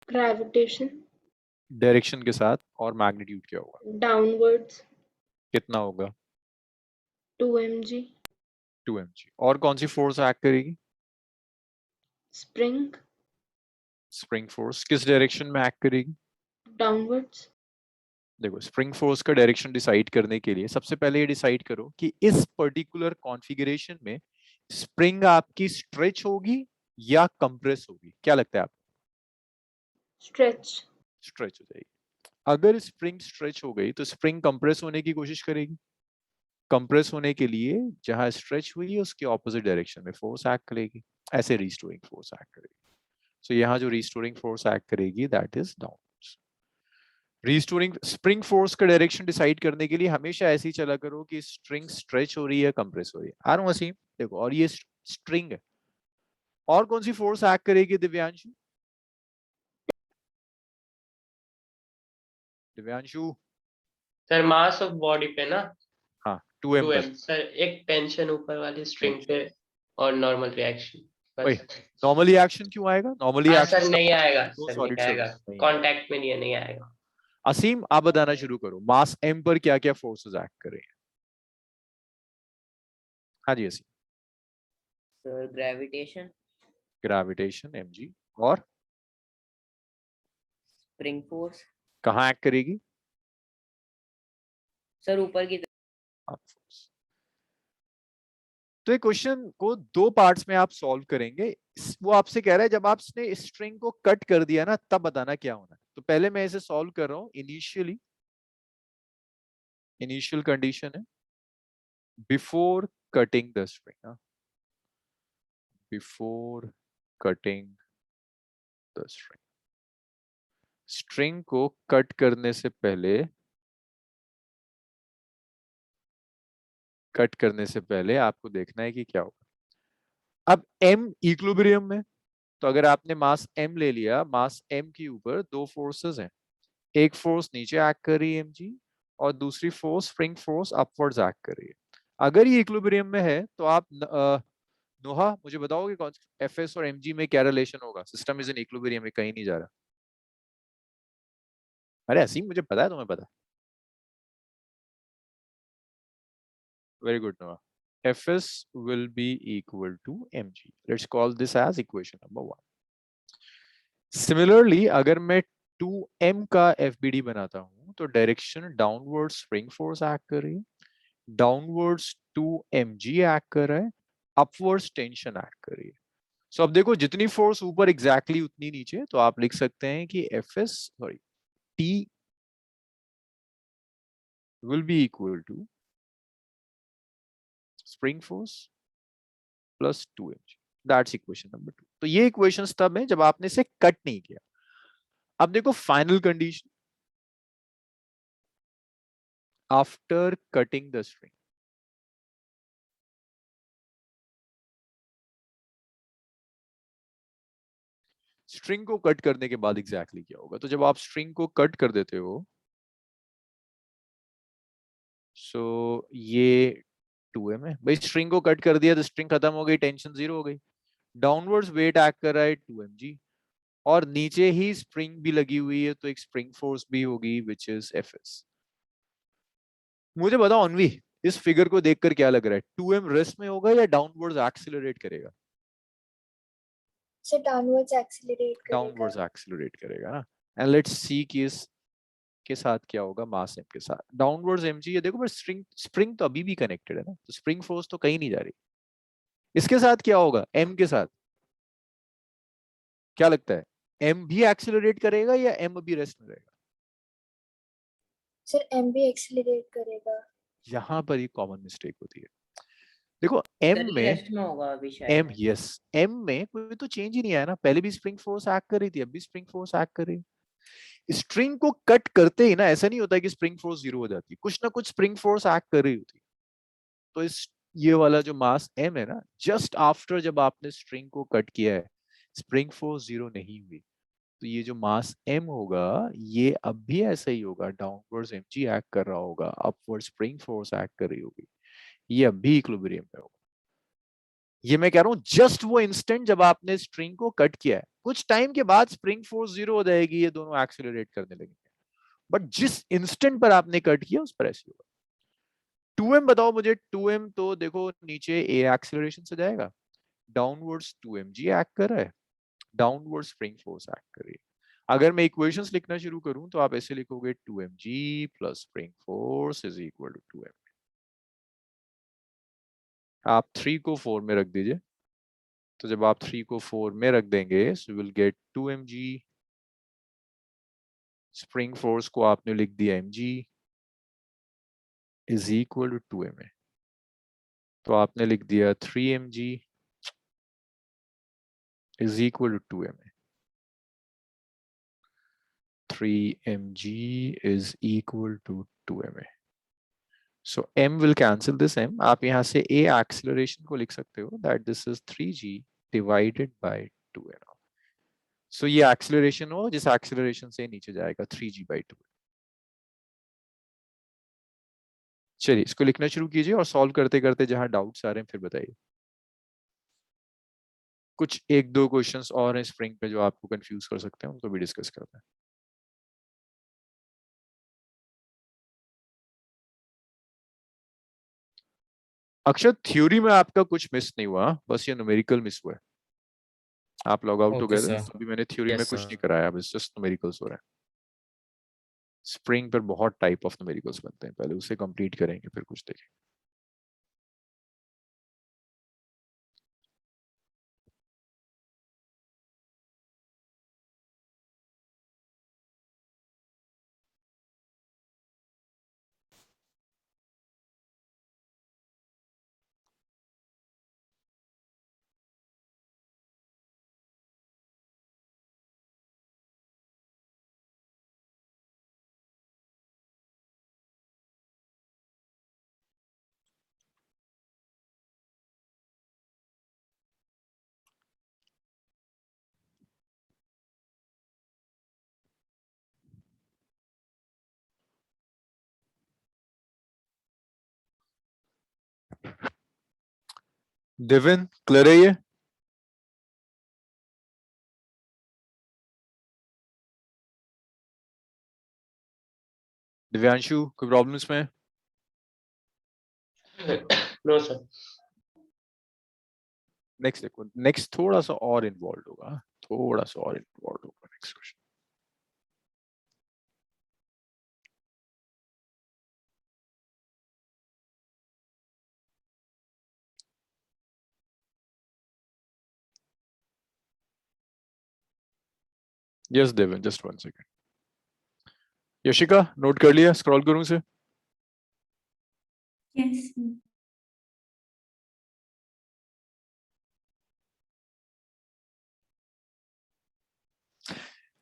Gravitation, डायरेक्शन के साथ, और मैग्नीट्यूड क्या होगा? downwards, कितना होगा? 2 mg, 2mg. और कौन सी फोर्स एक्ट करेगी? spring, spring force. किस डायरेक्शन में एक्ट करेगी? downwards, देखो, स्प्रिंग फोर्स का डायरेक्शन डिसाइड करने के लिए सबसे पहले ये डिसाइड करो कि इस पर्टिकुलर कॉन्फ़िगरेशन में स्प्रिंग आपकी स्ट्रेच होगी या कंप्रेस होगी. क्या लगता है आपको? stretch, स्ट्रेच हो जाएगी. अगर स्प्रिंग स्ट्रेच हो गई तो स्प्रिंग कंप्रेस होने की कोशिश करेगी. कंप्रेस होने के लिए जहां स्ट्रेच हुई है उसके ऑपोजिट डायरेक्शन में फोर्स एक्ट करेगी, ऐसे रिस्टोरिंग फोर्स एक्ट करेगी. सो यहाँ जो रिस्टोरिंग फोर्स एक्ट करेगी that is down. Restoring spring force का डायरेक्शन डिसाइड करने के लिए हमेशा ऐसे ही चला करो कि स्ट्रिंग स्ट्रेच हो रही है, कंप्रेस हो रही है. आ रहा हूं वसीम, देखो, और ये स्ट्रिंग है. और कौन सी फोर्स एक्ट करेगी Divyanshu? Divyanshu. Sir mass of body पे ना हाँ, 2m पर. 2m सर, एक टेंशन ऊपर वाली स्ट्रिंग Tension. पे और नॉर्मल रिएक्शन. वही, बस. नॉर्मली एक्शन क्यों आएगा? नॉर्मली हाँ एक्शन सर, नहीं आएगा दो सर, नहीं सॉलिड आएगा. सर्फेस. कांटेक्ट में नहीं है, नहीं आएगा. असीम, आप बताना शुरू करो, मास m पर क्या क्या फोर्सेस एक्ट कर रहे हैं? हाँ जी Aseem. Sir gravitation, gravitation mg. और स्प्रिंग फोर्स, कहाँ एक्ट करेगी? सर ऊपर की फोर्स. तो ये क्वेश्चन को दो पार्ट्स में आप सॉल्व करेंगे. वो आपसे कह रहा है जब आपने स्ट्रिंग को कट कर दिया ना, तब बताना क्या होना है. तो पहले मैं इसे सॉल्व कर रहा हूं. इनिशियल कंडीशन है before cutting the string. Before cutting the string, string को कट करने से पहले, कट करने से पहले आपको देखना है कि क्या होगा. अब m इक्विलिब्रियम में, तो अगर आपने मास m ले लिया, मास m के ऊपर दो फोर्सेस हैं, एक फोर्स नीचे एक्ट कर रही है mg और दूसरी force spring force upwards act कर रही है। अगर ये इक्विलिब्रियम में है तो आप नोहा मुझे बताओगे कौन एफएस और mg में क्या रिलेशन होगा? सिस्टम इज इन इक्विलिब्रियम में, कहीं नहीं जा रहा। अरे असीम मुझे पता है, तुम्हें पता है। Very good Noha. fs will be equal to mg. Let's call this as equation number 1. Similarly अगर मैं 2m का fbd बनाता हूं तो direction downward spring force act कर रही है, डाउनवर्ड्स 2mg एक्ट कर रहा है, अपवर्ड्स टेंशन एक्ट कर रही है। सो अब देखो जितनी फोर्स ऊपर एग्जैक्टली उतनी नीचे, तो आप लिख सकते हैं कि T will be equal to spring force plus 2mg. That's equation number 2. तो ये इक्वेशंस तब है जब आपने इसे कट नहीं किया। अब देखो final condition after cutting the string. String को कट करने के बाद एग्जैक्टली क्या होगा? तो जब आप स्ट्रिंग को कट कर देते हो, सो ये 2m है भाई, स्ट्रिंग को कट कर दिया तो स्ट्रिंग खत्म हो गई, टेंशन जीरो हो गई। डाउनवर्ड्स वेट एक्ट कर रहा है 2mg और नीचे ही स्प्रिंग भी लगी हुई है, तो एक स्प्रिंग फोर्स भी होगी विच इज fs। मुझे बताओ अनवी, इस फिगर को देखकर क्या लग रहा है, 2m रेस्ट में होगा या डाउनवर्ड्स एक्सीलरेट करेगा? से डाउनवर्ड्स एक्सीलरेट करेगा। डाउनवर्ड्स एक्सीलरेट करेगा ना। एंड लेट्स सी कि इस के साथ क्या होगा, मास m के साथ डाउनवर्ड्स mg। ये देखो पर स्प्रिंग स्प्रिंग तो अभी भी कनेक्टेड है ना, तो स्प्रिंग फोर्स तो कहीं नहीं जा रही। इसके साथ क्या होगा, m के साथ क्या लगता है, m भी एक्सीलरेट करेगा या m अभी रेस्ट में रहेगा? सर एम भी एक्सीलरेट करेगा। यहां पर ही कॉमन मिस्टेक होती है। देखो m सर ये में रेस्ट में होगा अभी शायद। m यस m में कोई तो चेंज ही नहीं आया ना, पहले भी स्प्रिंग फोर्स एक्ट कर रही थी, अब भी स्प्रिंग फोर्स एक्ट कर रही है। स्ट्रिंग को कट करते ही ना ऐसा नहीं होता कि स्प्रिंग फोर्स जीरो हो जाती, कुछ ना कुछ स्प्रिंग फोर्स एक्ट कर रही होती। तो इस ये वाला जो मास m है ना, जस्ट आफ्टर जब आपने स्ट्रिंग को कट किया है, स्प्रिंग फोर्स जीरो नहीं हुई, तो ये जो मास m होगा ये अब भी ऐसा ही होगा, डाउनवर्ड्स mg एक्ट कर रहा होगा, अपवर्ड स्प्रिंग फोर्स एक्ट कर रही होगी, ये अब भी इक्विलिब्रियम में होगा। ये मैं कह रहा हूं जस्ट वो इंस्टेंट जब आपने स्ट्रिंग को कट किया है, कुछ टाइम के बाद स्प्रिंग फोर्स जीरो हो जाएगी, ये दोनों एक्सीलरेट करने लगेंगे, बट जिस इंस्टेंट पर आपने कट किया उस पर ऐसे होगा। 2m बताओ मुझे, 2m तो देखो नीचे a एक्सीलरेशन से जाएगा, डाउनवर्ड्स 2mg एक्ट कर रहा है, डाउनवर्ड स्प्रिंग फोर्स एक्ट कर रही है। अगर मैं इक्वेशंस लिखना शुरू करूं तो आप ऐसे लिखोगे 2mg plus spring force is equal to 2m। आप 3 को 4 में रख दीजिए, तो जब आप 3 को 4 में रख देंगे so will get 2mg, spring force को आपने लिख दिया mg is equal to 2ma, तो आपने लिख दिया 3mg is equal to 2ma। 3mg is equal to 2ma. So m will cancel this m. आप यहाँ से a acceleration को लिख सकते हो, that this is 3g divided by 2n. So ये acceleration हो जिस acceleration से नीचे जाएगा 3g by 2. चलिए इसको लिखना शुरू कीजिए और सॉल्व करते करते जहां डाउट्स आ रहे हैं फिर बताइए। कुछ एक दो क्वेश्चंस और हैं स्प्रिंग पे जो आपको कंफ्यूज कर सकते हैं, उनको भी डिस्कस करते हैं। अक्षर थ्योरी में आपका कुछ मिस नहीं हुआ, बस ये न्यूमेरिकल मिस हुआ है। आप लॉग आउट हो ओके गए थे, सर। अभी मैंने थ्योरी में यस कुछ सर। नहीं कराया, बस जस्ट न्यूमेरिकल्स हो रहे हैं। स्प्रिंग पर बहुत टाइप ऑफ न्यूमेरिकल्स बनते हैं, पहले उसे कंप्लीट करेंगे फिर कुछ देखेंगे। दिव्यन क्लियर है ये? दिव्यांशु कोई प्रॉब्लम इसमें? No sir. नेक्स्ट देखो, नेक्स्ट थोड़ा सा और इन्वॉल्व होगा, थोड़ा सा और इन्वॉल्व होगा नेक्स्ट क्वेश्चन। यस देवन, जस्ट 1 सेकेंड। यशिका नोट कर लिया? स्क्रॉल करूं से? Yes.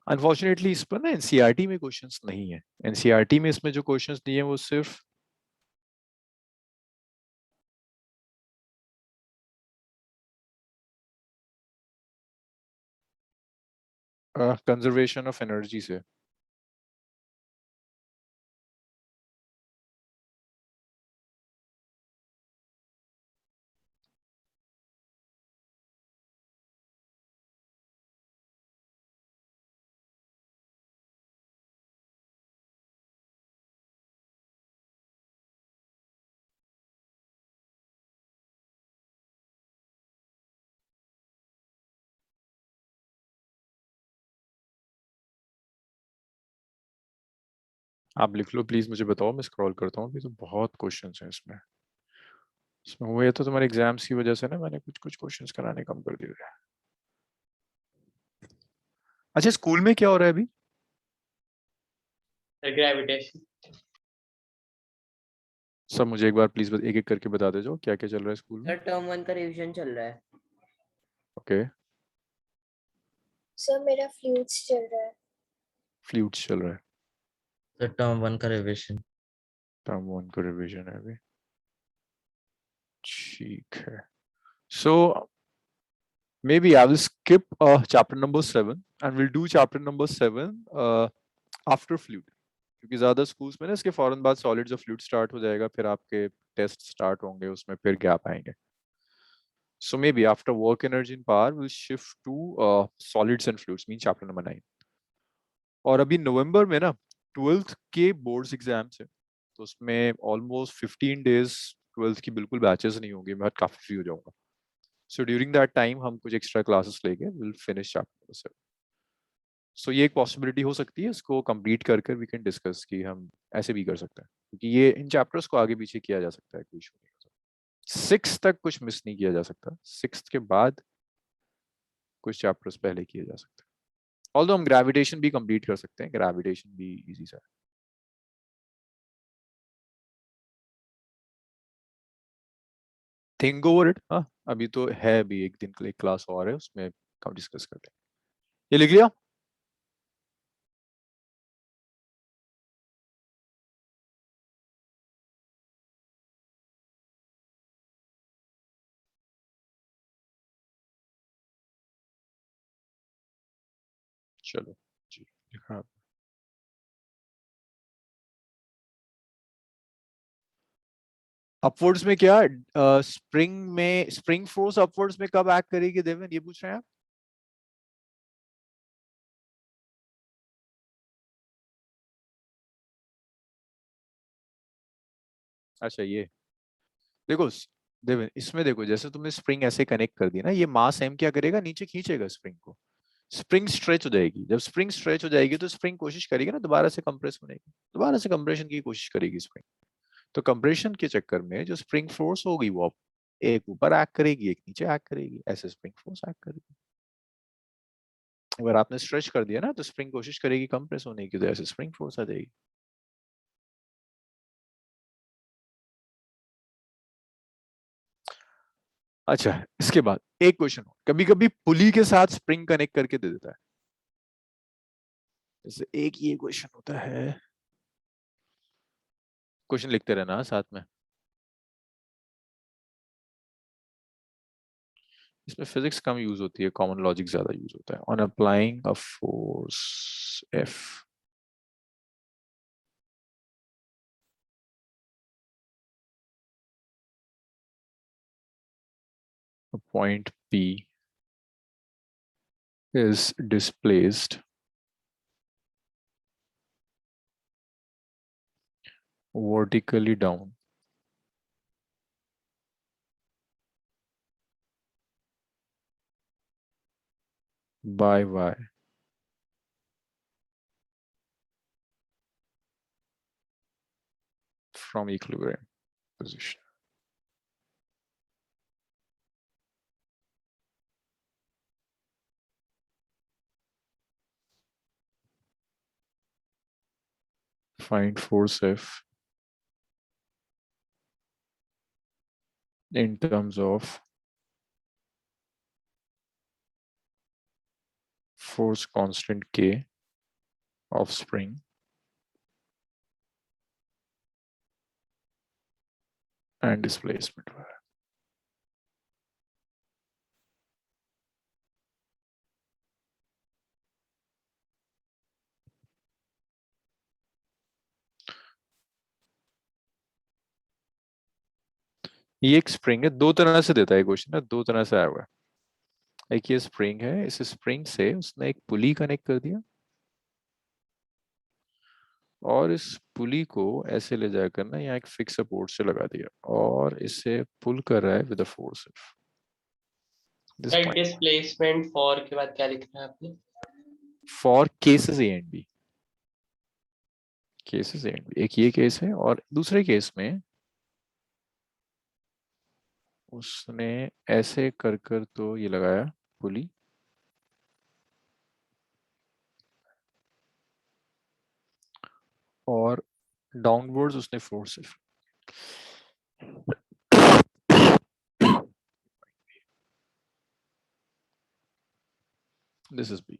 अनफॉर्चुनेटली इस पर ना एनसीईआरटी में क्वेश्चंस नहीं है। एनसीईआरटी में इसमें जो क्वेश्चंस दिए हैं वो सिर्फ कंजर्वेशन ऑफ एनर्जी से। आप लिख लो प्लीज, मुझे बताओ, मैं स्क्रॉल करता हूँ। अभी तो बहुत क्वेश्चंस हैं इसमें। इसमें हुए तो तुम्हारे एग्जाम्स की वजह से ना मैंने कुछ कुछ क्वेश्चंस कराने कम कर दिए थे। अच्छा, स्कूल में क्या हो रहा है अभी? ग्रेविटेशन। सब मुझे एक बार प्लीज एक एक करके बता दे, जो क्या क्या चल रहा है स्कूल में। सर टर्म 1 का रिवीजन चल रहा है। ओके, सर मेरा फ्लूइड्स चल रहा है। फ्लूइड्स चल रहा है। सर टर्म 1 का रिवीजन। टर्म 1 का रिवीजन है अभी, ठीक है। सो maybe I will skip chapter number 7 and we'll do chapter number 7 after fluid, क्योंकि ज्यादा स्कूल्स में ना इसके फौरन बाद सॉलिड्स और फ्लूइड स्टार्ट हो जाएगा, फिर आपके टेस्ट स्टार्ट होंगे, उसमें फिर गैप आएंगे। So maybe after work energy and power we'll shift to solids and fluids, mean chapter number 9। और अभी नवंबर में ना 12th के बोर्ड्स एग्जाम्स है, तो उसमें ऑलमोस्ट 15 डेज 12th की बिल्कुल बैचेस नहीं होंगे, मैं काफी फ्री हो जाऊंगा। सो ड्यूरिंग दैट टाइम हम कुछ एक्स्ट्रा क्लासेस लेके विल फिनिश चैप्टर 7। सो ये एक पॉसिबिलिटी हो सकती है, इसको कंप्लीट कर कर वी कैन डिस्कस कि हम ऐसे भी कर सकते हैं, क्योंकि ये इन चैप्टर्स को आगे पीछे किया जा सकता है, कोई इशू नहीं होता। 6 तक कुछ मिस नहीं किया जा सकता, 6 के बाद कुछ चैप्टर्स पहले किए जा सकते हैं। ऑल्दो हम ग्रेविटेशन भी कंप्लीट कर सकते हैं, ग्रेविटेशन भी इजी सा है। Think over it. हाँ, अभी तो है, अभी एक दिन के लिए क्लास और है, उसमें हम डिस्कस करते हैं। ये लिख लिया? चलो जी, लिखा। अपवर्ड्स में क्या, स्प्रिंग फोर्स अपवर्ड्स में कब एक्ट करेगी देवन, ये पूछ रहे हैं आप? अच्छा, ये देखो देवन, इसमें देखो, जैसे तुमने स्प्रिंग ऐसे कनेक्ट कर दी ना, ये मास एम क्या करेगा, नीचे खींचेगा स्प्रिंग को, स्प्रिंग स्ट्रेच हो जाएगी। जब स्प्रिंग स्ट्रेच हो जाएगी तो स्प्रिंग कोशिश करेगी ना दोबारा से कंप्रेस होने की, दोबारा से कंप्रेशन की कोशिश करेगी स्प्रिंग। तो कंप्रेशन के चक्कर में जो स्प्रिंग फोर्स होगी वो एक ऊपर एक्ट करेगी, एक नीचे एक्ट करेगी, ऐसे स्प्रिंग फोर्स एक्ट करेगी। अगर आपने स्ट्रेच कर दिया ना तो स्प्रिंग कोशिश करेगी कंप्रेस होने की, तो ऐसे स्प्रिंग फोर्स आ जाएगी। अच्छा, इसके बाद एक क्वेश्चन, कभी कभी पुली के साथ स्प्रिंग कनेक्ट करके दे देता है। जैसे एक ये क्वेश्चन होता है, क्वेश्चन लिखते रहना साथ में। इसमें फिजिक्स कम यूज होती है, कॉमन लॉजिक ज्यादा यूज होता है। On applying a force F, a point P is displaced vertically down by Y from equilibrium position. Find force F in terms of force constant K of spring and displacement Y. ये एक spring है, दो तरह से देता है question ना, दो तरह से आया हुआ है। एक ये स्प्रिंग है, इस स्प्रिंग से उसने एक पुली कनेक्ट कर दिया और इस पुली को ऐसे ले जाकर ना यहाँ एक फिक्स सपोर्ट से लगा दिया और इसे पुल कर रहा है with the force this sir point displacement for के बाद क्या लिखना है आपने? For cases A and B, cases A and B, एक ये केस है और दूसरे केस में उसने ऐसे कर कर तो ये लगाया पुली और डाउनवर्ड्स उसने फोर्स दिस इज बी।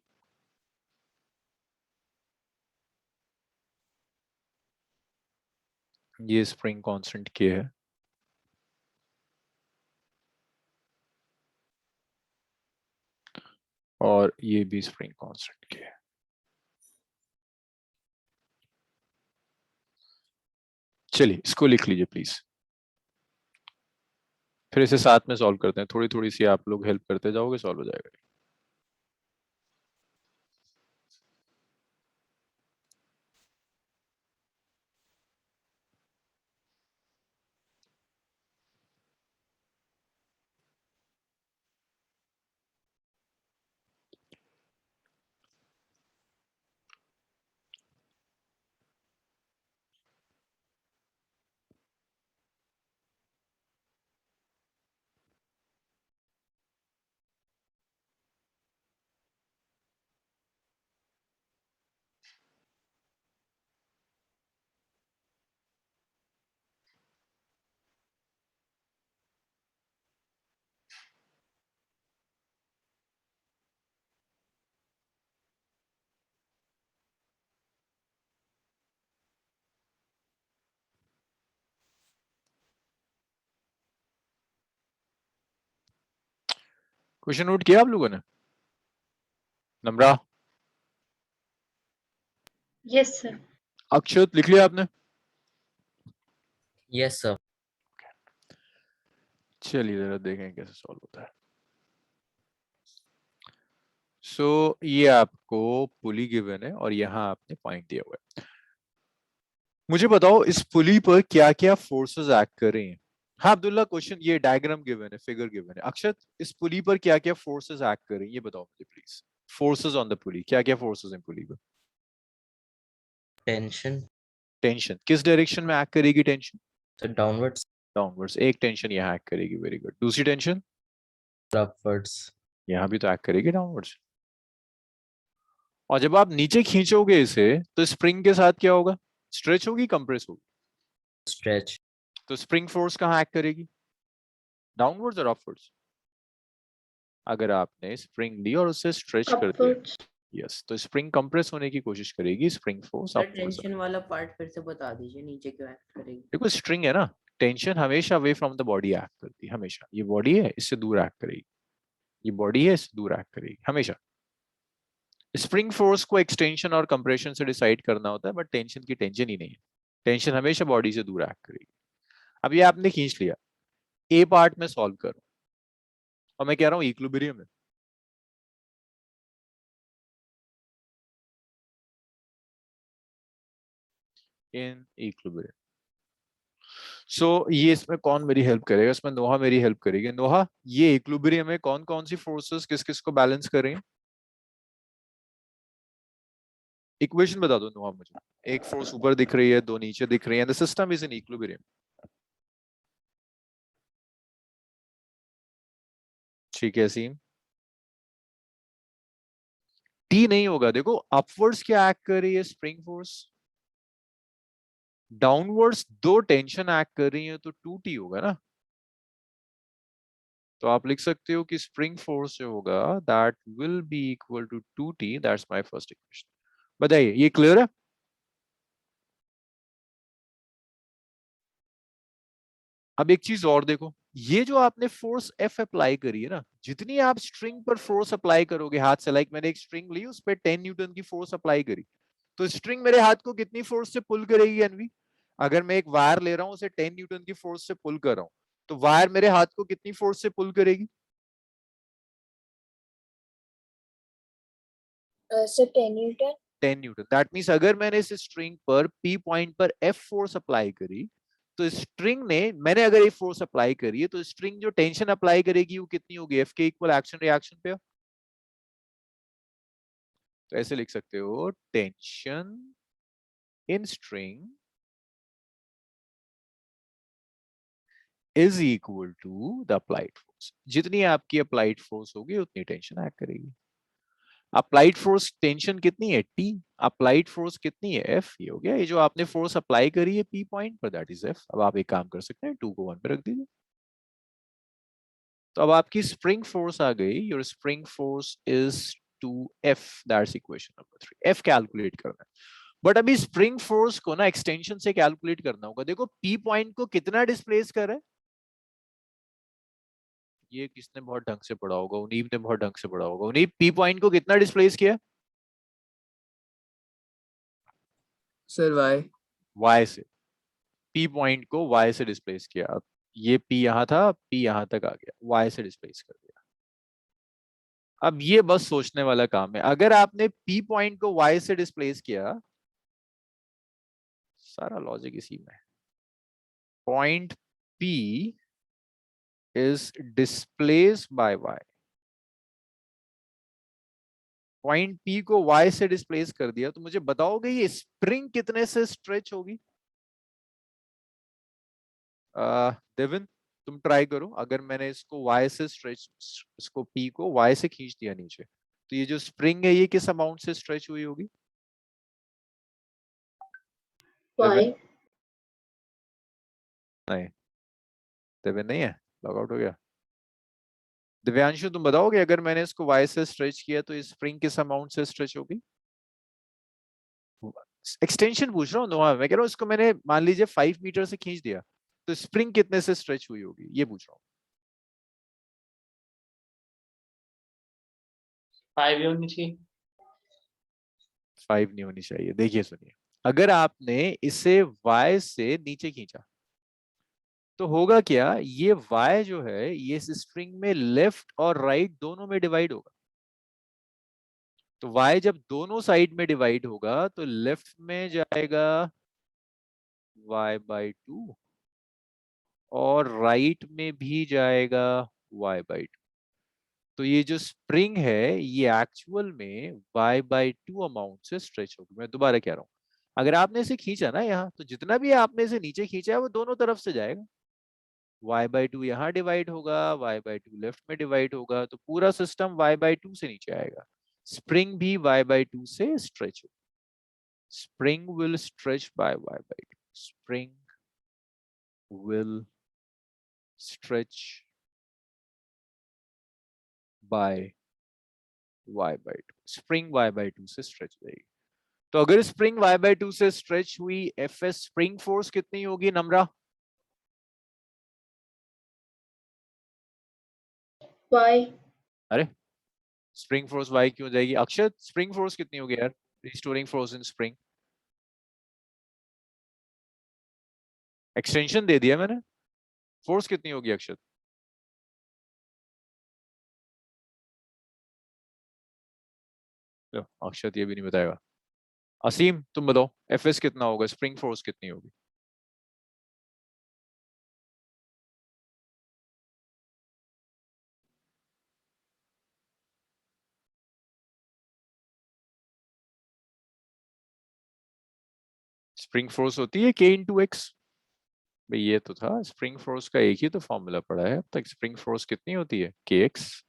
ये स्प्रिंग कांस्टेंट के है और ये भी स्प्रिंग कांस्टेंट के है। चलिए इसको लिख लीजिए प्लीज, फिर इसे साथ में सॉल्व करते हैं, थोड़ी थोड़ी सी आप लोग हेल्प करते जाओगे, सॉल्व हो जाएगा। क्वेश्चन नोट किया आप लोगों ने? नम्रा, यस सर। अक्षत लिख लिया आपने? Yes, sir. चलिए जरा देखें कैसे सॉल्व होता है। सो ये आपको पुली गिवन है और यहाँ आपने पॉइंट दिया हुआ है। मुझे बताओ इस पुली पर क्या क्या फोर्सेस एक्ट कर रही हैं? हाँ अब्दुल्ला, क्वेश्चन ये डायग्राम गिवन है, फिगर गिवन है। अक्षत, इस पुली पर क्या क्या फोर्सेस एक्ट कर रही हैं ये बताओ मुझे प्लीज। फोर्सेस ऑन द पुली, क्या क्या फोर्सेस हैं पुली पर? Tension. टेंशन किस डायरेक्शन में एक्ट करेगी? Tension So downwards, downwards. एक टेंशन यहाँ एक्ट करेगी, वेरी गुड। दूसरी टेंशन upwards. यहाँ भी तो एक्ट करेगी डाउनवर्ड्स। और जब आप नीचे खींचोगे इसे तो स्प्रिंग के साथ क्या होगा? स्ट्रेच होगी, कंप्रेस होगी? Stretch. तो स्प्रिंग फोर्स कहाँ एक्ट करेगी? डाउनवर्ड्स और अपवर्ड्स? अगर आपने स्प्रिंग ली और उसे स्ट्रेच कर दिया, अपवर्ड्स। यस, तो स्प्रिंग कंप्रेस होने की कोशिश करेगी, spring force sir upwards. Tension वाला पार्ट फिर से बता दीजिए, नीचे क्यों एक्ट करेगी? देखो स्ट्रिंग है ना, टेंशन हमेशा away from the body act करती है, हमेशा। ये बॉडी है, इससे दूर एक्ट करेगी, ये बॉडी है, इससे दूर एक्ट करेगी हमेशा। स्प्रिंग फोर्स को एक्सटेंशन और कंप्रेशन से डिसाइड करना होता है, बट टेंशन की टेंशन ही नहीं है, टेंशन हमेशा बॉडी से दूर एक्ट करेगी। अब ये आपने खींच लिया, ए पार्ट में सॉल्व करो। और मैं कह रहा हूँ इक्विलिब्रियम है। In equilibrium. सो ये इसमें कौन मेरी हेल्प करेगा? इसमें नोहा मेरी हेल्प करेगी। नोहा, ये इक्विलिब्रियम में कौन कौन सी फोर्सेस किस किस को बैलेंस कर रही हैं? इक्वेशन बता दो नोहा मुझे। एक फोर्स ऊपर दिख रही है, दो नीचे दिख रही है, the system is in equilibrium. ठीक है सीम। टी नहीं होगा, देखो अपवर्ड्स क्या एक्ट कर रही है? Spring force. डाउनवर्ड्स दो टेंशन एक्ट कर रही है, तो 2T होगा ना। तो आप लिख सकते हो कि स्प्रिंग फोर्स जो होगा that will be equal to 2T। That's my first equation. बताइए ये क्लियर है? अब एक चीज और देखो, ये जो आपने फोर्स F अप्लाई करी है ना, जितनी आप स्ट्रिंग पर फोर्स अप्लाई करोगे हाथ से, लाइक मैंने एक स्ट्रिंग ली, उस पर 10 न्यूटन की फोर्स अप्लाई करी, तो स्ट्रिंग मेरे हाथ को कितनी फोर्स से पुल करेगी एनवी? अगर मैं एक वायर ले रहा हूं, उसे 10 न्यूटन की फोर्स से पुल कर रहा हूं, तो वायर मेरे हाथ को कितनी फोर्स से पुल करेगी? Sir 10 Newton. 10 Newton. That means अगर मैंने इस स्ट्रिंग पर P पॉइंट पर F फोर्स अप्लाई करी, तो स्ट्रिंग ने, मैंने अगर ये फोर्स अप्लाई करी है, तो स्ट्रिंग जो टेंशन अप्लाई करेगी वो कितनी होगी? F के इक्वल एक्शन रिएक्शन पे। तो ऐसे लिख सकते हो, tension in string is equal to the applied force. जितनी आपकी अप्लाइड फोर्स होगी उतनी टेंशन एक्ट करेगी। अप्लाइड फोर्स टेंशन कितनी है? T। अप्लाइड फोर्स कितनी है? F। ये हो गया, ये जो आपने फोर्स अप्लाई करी है P पॉइंट पर, दैट इज F। अब आप एक काम कर सकते हैं, 2 को 1 पे रख दीजिए। तो अब आपकी स्प्रिंग फोर्स आ गई। Your spring force is 2F। That's equation number 3। F calculate करना है, बट अभी स्प्रिंग फोर्स को ना एक्सटेंशन से कैलकुलेट करना होगा। देखो P पॉइंट को कितना डिस्प्लेस कर रहा है? ये किसने बहुत ढंग से पढ़ा होगा? उनीब ने बहुत ढंग से पढ़ा होगा। उनीब, P पॉइंट को कितना डिस्प्लेस किया? Sir Y. Y से। P पॉइंट को Y से डिस्प्लेस किया। अब ये P यहां था, P यहां तक आ गया, Y से डिस्प्लेस कर दिया। अब ये बस सोचने वाला काम है। अगर आपने P पॉइंट को Y से डिस्प्लेस किया, सारा लॉजिक इसी में। Point P is displace bye Y। Point P को Y से डिस्प्लेस कर दिया, तो मुझे बताओगे ये स्प्रिंग कितने से स्ट्रेच होगी? देविन तुम ट्राई करो। अगर मैंने इसको Y से स्ट्रेच, इसको P को Y से खींच दिया नीचे, तो ये जो स्प्रिंग है ये किस अमाउंट से स्ट्रेच हुई होगी? Y, नहीं, देविन नहीं है, लॉग आउट हो गया। दिव्यांशु तुम बताओगे, अगर मैंने इसको Y से स्ट्रेच किया तो स्प्रिंग किस अमाउंट से स्ट्रेच होगी? एक्सटेंशन पूछ रहा हूँ नोहा, मैं कह रहा हूँ इसको मैंने मान लीजिए 5 मीटर से खींच दिया, तो स्प्रिंग कितने से स्ट्रेच हुई होगी, ये पूछ रहा हूँ। 5 होनी चाहिए। 5 नहीं होनी चाहिए। देखिए सुनिए, अगर आपने इसे Y से नीचे खींचा, तो होगा क्या? ये Y जो है ये इस स्ट्रिंग में लेफ्ट और राइट दोनों में डिवाइड होगा। तो Y जब दोनों साइड में डिवाइड होगा, तो लेफ्ट में जाएगा y/2 और राइट में भी जाएगा y/2। तो ये जो स्प्रिंग है ये एक्चुअल में y/2 अमाउंट से स्ट्रेच होगी। मैं दोबारा कह रहा हूँ, अगर आपने इसे खींचा ना यहाँ, तो जितना भी आपने इसे नीचे खींचा है वो दोनों तरफ से जाएगा। y/2 यहाँ डिवाइड होगा, y/2 लेफ्ट में डिवाइड होगा, तो पूरा सिस्टम y/2 से नीचे आएगा। स्प्रिंग भी y/2 से स्ट्रेच होगा। Spring will stretch by y/2। Spring will stretch by y/2। Spring y/2 से स्ट्रेच हो जाएगी। तो अगर स्प्रिंग y/2 से स्ट्रेच हुई, Fs स्प्रिंग फोर्स कितनी होगी नम्रा? Y, अरे स्प्रिंग फोर्स y क्यों हो जाएगी? अक्षत स्प्रिंग फोर्स कितनी होगी यार? Restoring force in spring. Extension दे दिया मैंने, फोर्स कितनी होगी अक्षत? लो, अक्षत ये भी नहीं बताएगा। असीम तुम बताओ एफएस कितना होगा, स्प्रिंग फोर्स कितनी होगी? स्प्रिंग फोर्स होती है के इंटू एक्स। भाई ये तो था स्प्रिंग फोर्स का, एक ही तो फॉर्मूला पड़ा है अब तक। स्प्रिंग फोर्स कितनी होती है? के एक्स।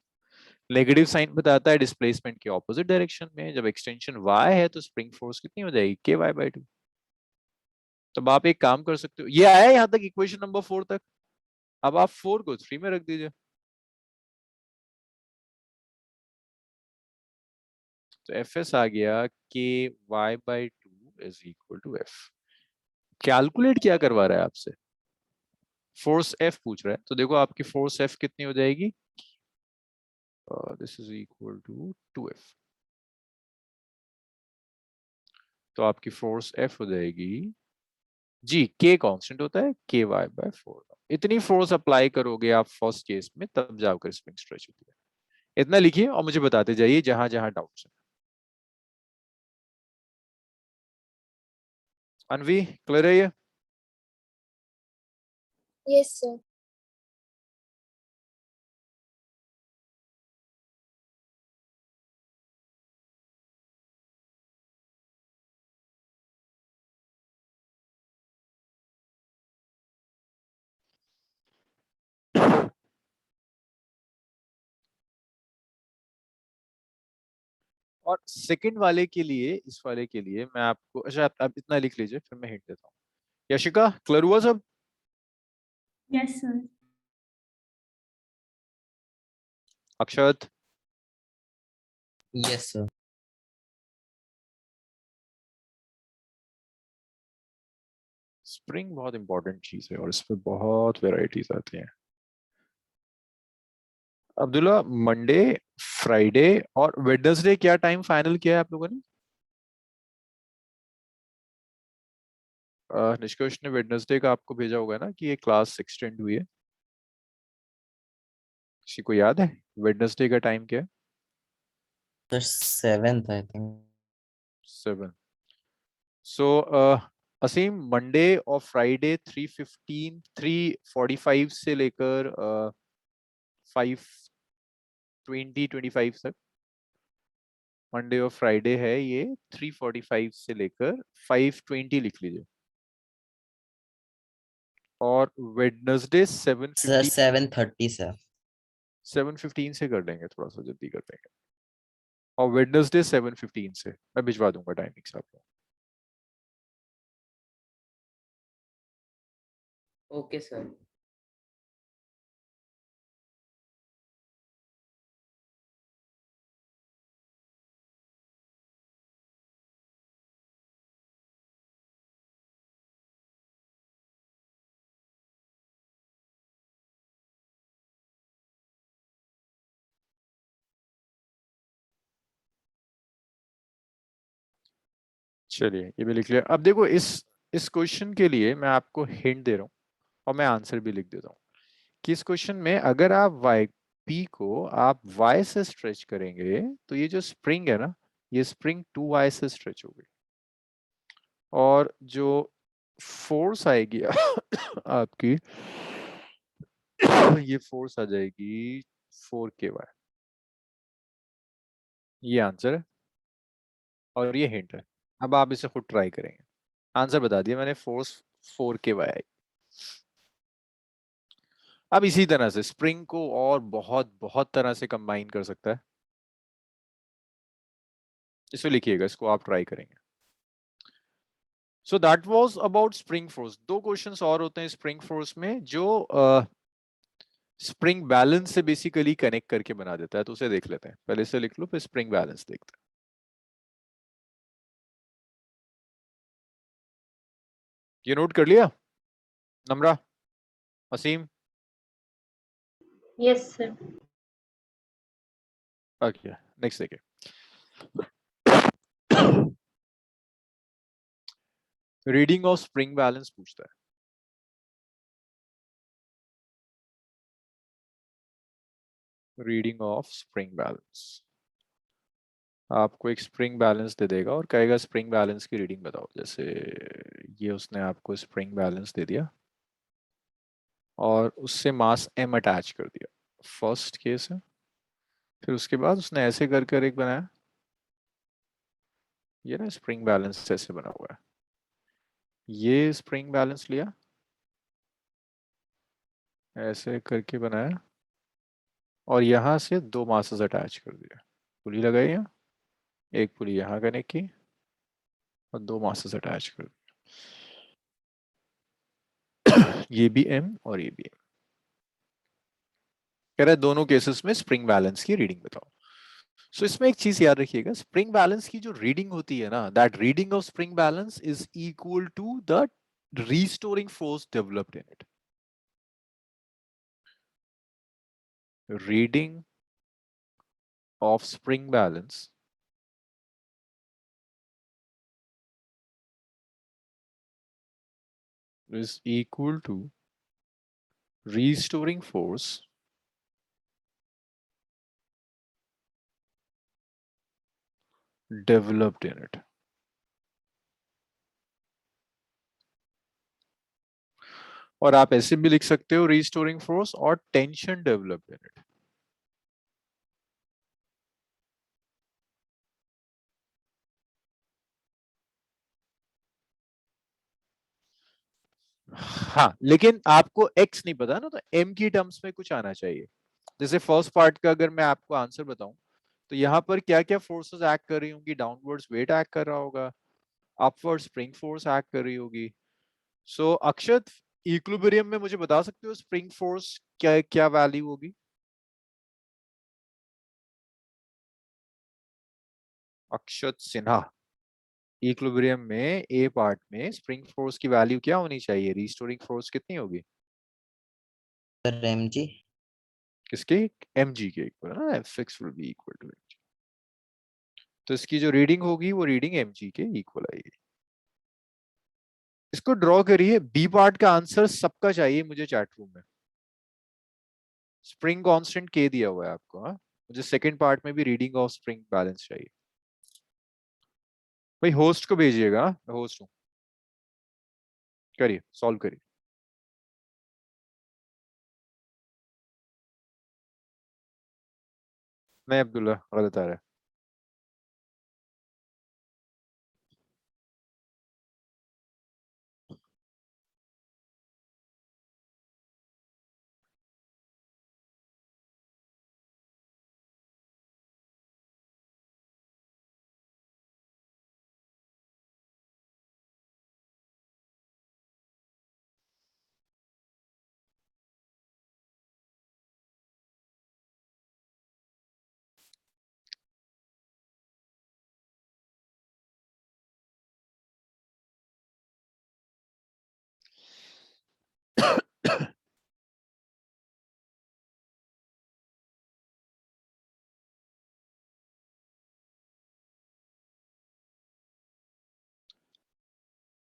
नेगेटिव साइन बताता है डिस्प्लेसमेंट के ऑपोजिट डायरेक्शन में। जब एक्सटेंशन वाई है तो स्प्रिंग फोर्स कितनी हो जाएगी? के वाई बाई टू। तब आप एक काम कर सकते हो, ये आया यहाँ तक इक्वेशन नंबर 4 तक। अब आप 4 को 3 में रख दीजिए। तो एफ एस आ गया K Y by two is equal to F. Calculate क्या करवा रहा है आपसे? फोर्स एफ पूछ रहा है। तो देखो आपकी फोर्स एफ कितनी हो जाएगी? This is equal to 2f। तो आपकी फोर्स एफ हो जाएगी जी, के कांस्टेंट होता है, के वाई बाय 4। इतनी फोर्स अप्लाई करोगे आप फर्स्ट केस में, तब जाकर स्प्रिंग स्ट्रेच होती है। इतना लिखिए और मुझे बताते जाइए जहां जहां डाउट्स है। अनवी क्लियर है ये? Yes, sir. और सेकंड वाले के लिए, इस वाले के लिए मैं आपको, अच्छा आप इतना लिख लीजिए फिर मैं हिंट देता हूँ। यशिका क्लियर हुआ सब? Yes, sir. अक्षत Yes, sir. स्प्रिंग बहुत इंपॉर्टेंट चीज है और इस पे बहुत वेराइटीज आती हैं। अब्दुल्ला मंडे, फ्राइडे और वेडनेसडे क्या टाइम फाइनल किया है आप लोगों ने? निष्कर्ष ने वेडनेसडे का आपको भेजा होगा ना कि ये क्लास एक्सटेंड हुई है। किसी को याद है वेडनेसडे का टाइम क्या है? The 7th, I think. 7। So Aseem Monday और फ्राइडे 3:15 3:45 से लेकर 5:20 तक। मंडे और फ्राइडे है ये 3:45 से लेकर 5:20 लिख लीजिए। और वेडनेसडे Sir, 7:15 7:30, sir. 7:15 से कर लेंगे, थोड़ा सा जल्दी कर लेंगे। और वेडनेसडे 7:15 से मैं भिजवा दूंगा टाइमिंग्स आपको। Okay sir. चलिए ये भी लिख लिया। अब देखो इस क्वेश्चन के लिए मैं आपको हिंट दे रहा हूँ और मैं आंसर भी लिख देता हूँ कि इस क्वेश्चन में अगर आप वाई पी को आप वाई से स्ट्रेच करेंगे तो ये जो स्प्रिंग है ना, ये स्प्रिंग 2y से स्ट्रेच होगी। और जो फोर्स आएगी आपकी ये फोर्स आ जाएगी 4 KY। ये आंसर है और ये हिंट है। अब आप इसे खुद ट्राई करेंगे। आंसर बता दिया मैंने, फोर्स 4 KY आई। अब इसी तरह से स्प्रिंग को और बहुत बहुत तरह से कंबाइन कर सकता है। इसको लिखिएगा, इसको आप ट्राई करेंगे। So that was about spring force. 2 questions और होते हैं स्प्रिंग फोर्स में जो स्प्रिंग बैलेंस से बेसिकली कनेक्ट करके बना देता है। तो उसे देख लेते हैं, पहले से लिख लो फिर स्प्रिंग बैलेंस देखते हैं। ये नोट कर लिया नम्रा, असीम? Yes, sir. ओके नेक्स्ट देखिए। रीडिंग ऑफ स्प्रिंग बैलेंस पूछता है। Reading of spring balance. आपको एक स्प्रिंग बैलेंस दे देगा और कहेगा स्प्रिंग बैलेंस की रीडिंग बताओ। जैसे ये उसने आपको स्प्रिंग बैलेंस दे दिया और उससे मास m अटैच कर दिया, फर्स्ट केस है। फिर उसके बाद उसने ऐसे कर कर एक बनाया, ये ना स्प्रिंग बैलेंस ऐसे बना हुआ है, ये स्प्रिंग बैलेंस लिया, ऐसे करके बनाया और यहाँ से दो मासेस अटैच कर दिया, पुली लगाई यहाँ, एक पुली यहाँ कनेक्ट की और दो मासेस अटैच कर दिया। ये भी m और ये भी m। कह रहा है दोनों केसेस में स्प्रिंग बैलेंस की रीडिंग बताओ। सो इसमें एक चीज याद रखिएगा, स्प्रिंग बैलेंस की जो रीडिंग होती है ना, that reading of spring balance is equal to the restoring force developed in it. Reading of spring balance is equal to restoring force developed in it. और आप ऐसे भी लिख सकते हो restoring force और tension developed in it. हाँ, लेकिन आपको x नहीं पता ना, तो m की टर्म्स में कुछ आना चाहिए। जैसे फर्स्ट पार्ट का अगर मैं आपको आंसर बताऊं तो यहाँ पर क्या क्या फोर्सेस एक्ट कर रही होंगी, डाउनवर्ड्स वेट एक्ट कर रहा होगा, अपवर्ड स्प्रिंग फोर्स एक्ट कर रही होगी। सो अक्षत, इक्विलिब्रियम में मुझे बता सकते हो स्प्रिंग फोर्स क्या क्या वैल्यू होगी? अक्षत सिन्हा, इक्विलिब्रियम में ए पार्ट में स्प्रिंग फोर्स की वैल्यू क्या होनी चाहिए, रिस्टोरिंग फोर्स कितनी होगी? Sir mg। किसके? mg के इक्वल है ना, F6 will be equal to mg। तो इसकी जो रीडिंग होगी वो रीडिंग mg के इक्वल आएगी। इसको ड्रॉ करिए, बी पार्ट का आंसर सबका चाहिए मुझे चैट रूम में। स्प्रिंग कांस्टेंट के दिया हुआ है आपको, हाँ मुझे सेकंड पार्ट में भी रीडिंग ऑफ स्प्रिंग बैलेंस चाहिए। भाई होस्ट को भेजिएगा, मैं होस्ट हूँ, करिए सॉल्व करिए। नहीं अब्दुल्ला, गलत आ रहा है।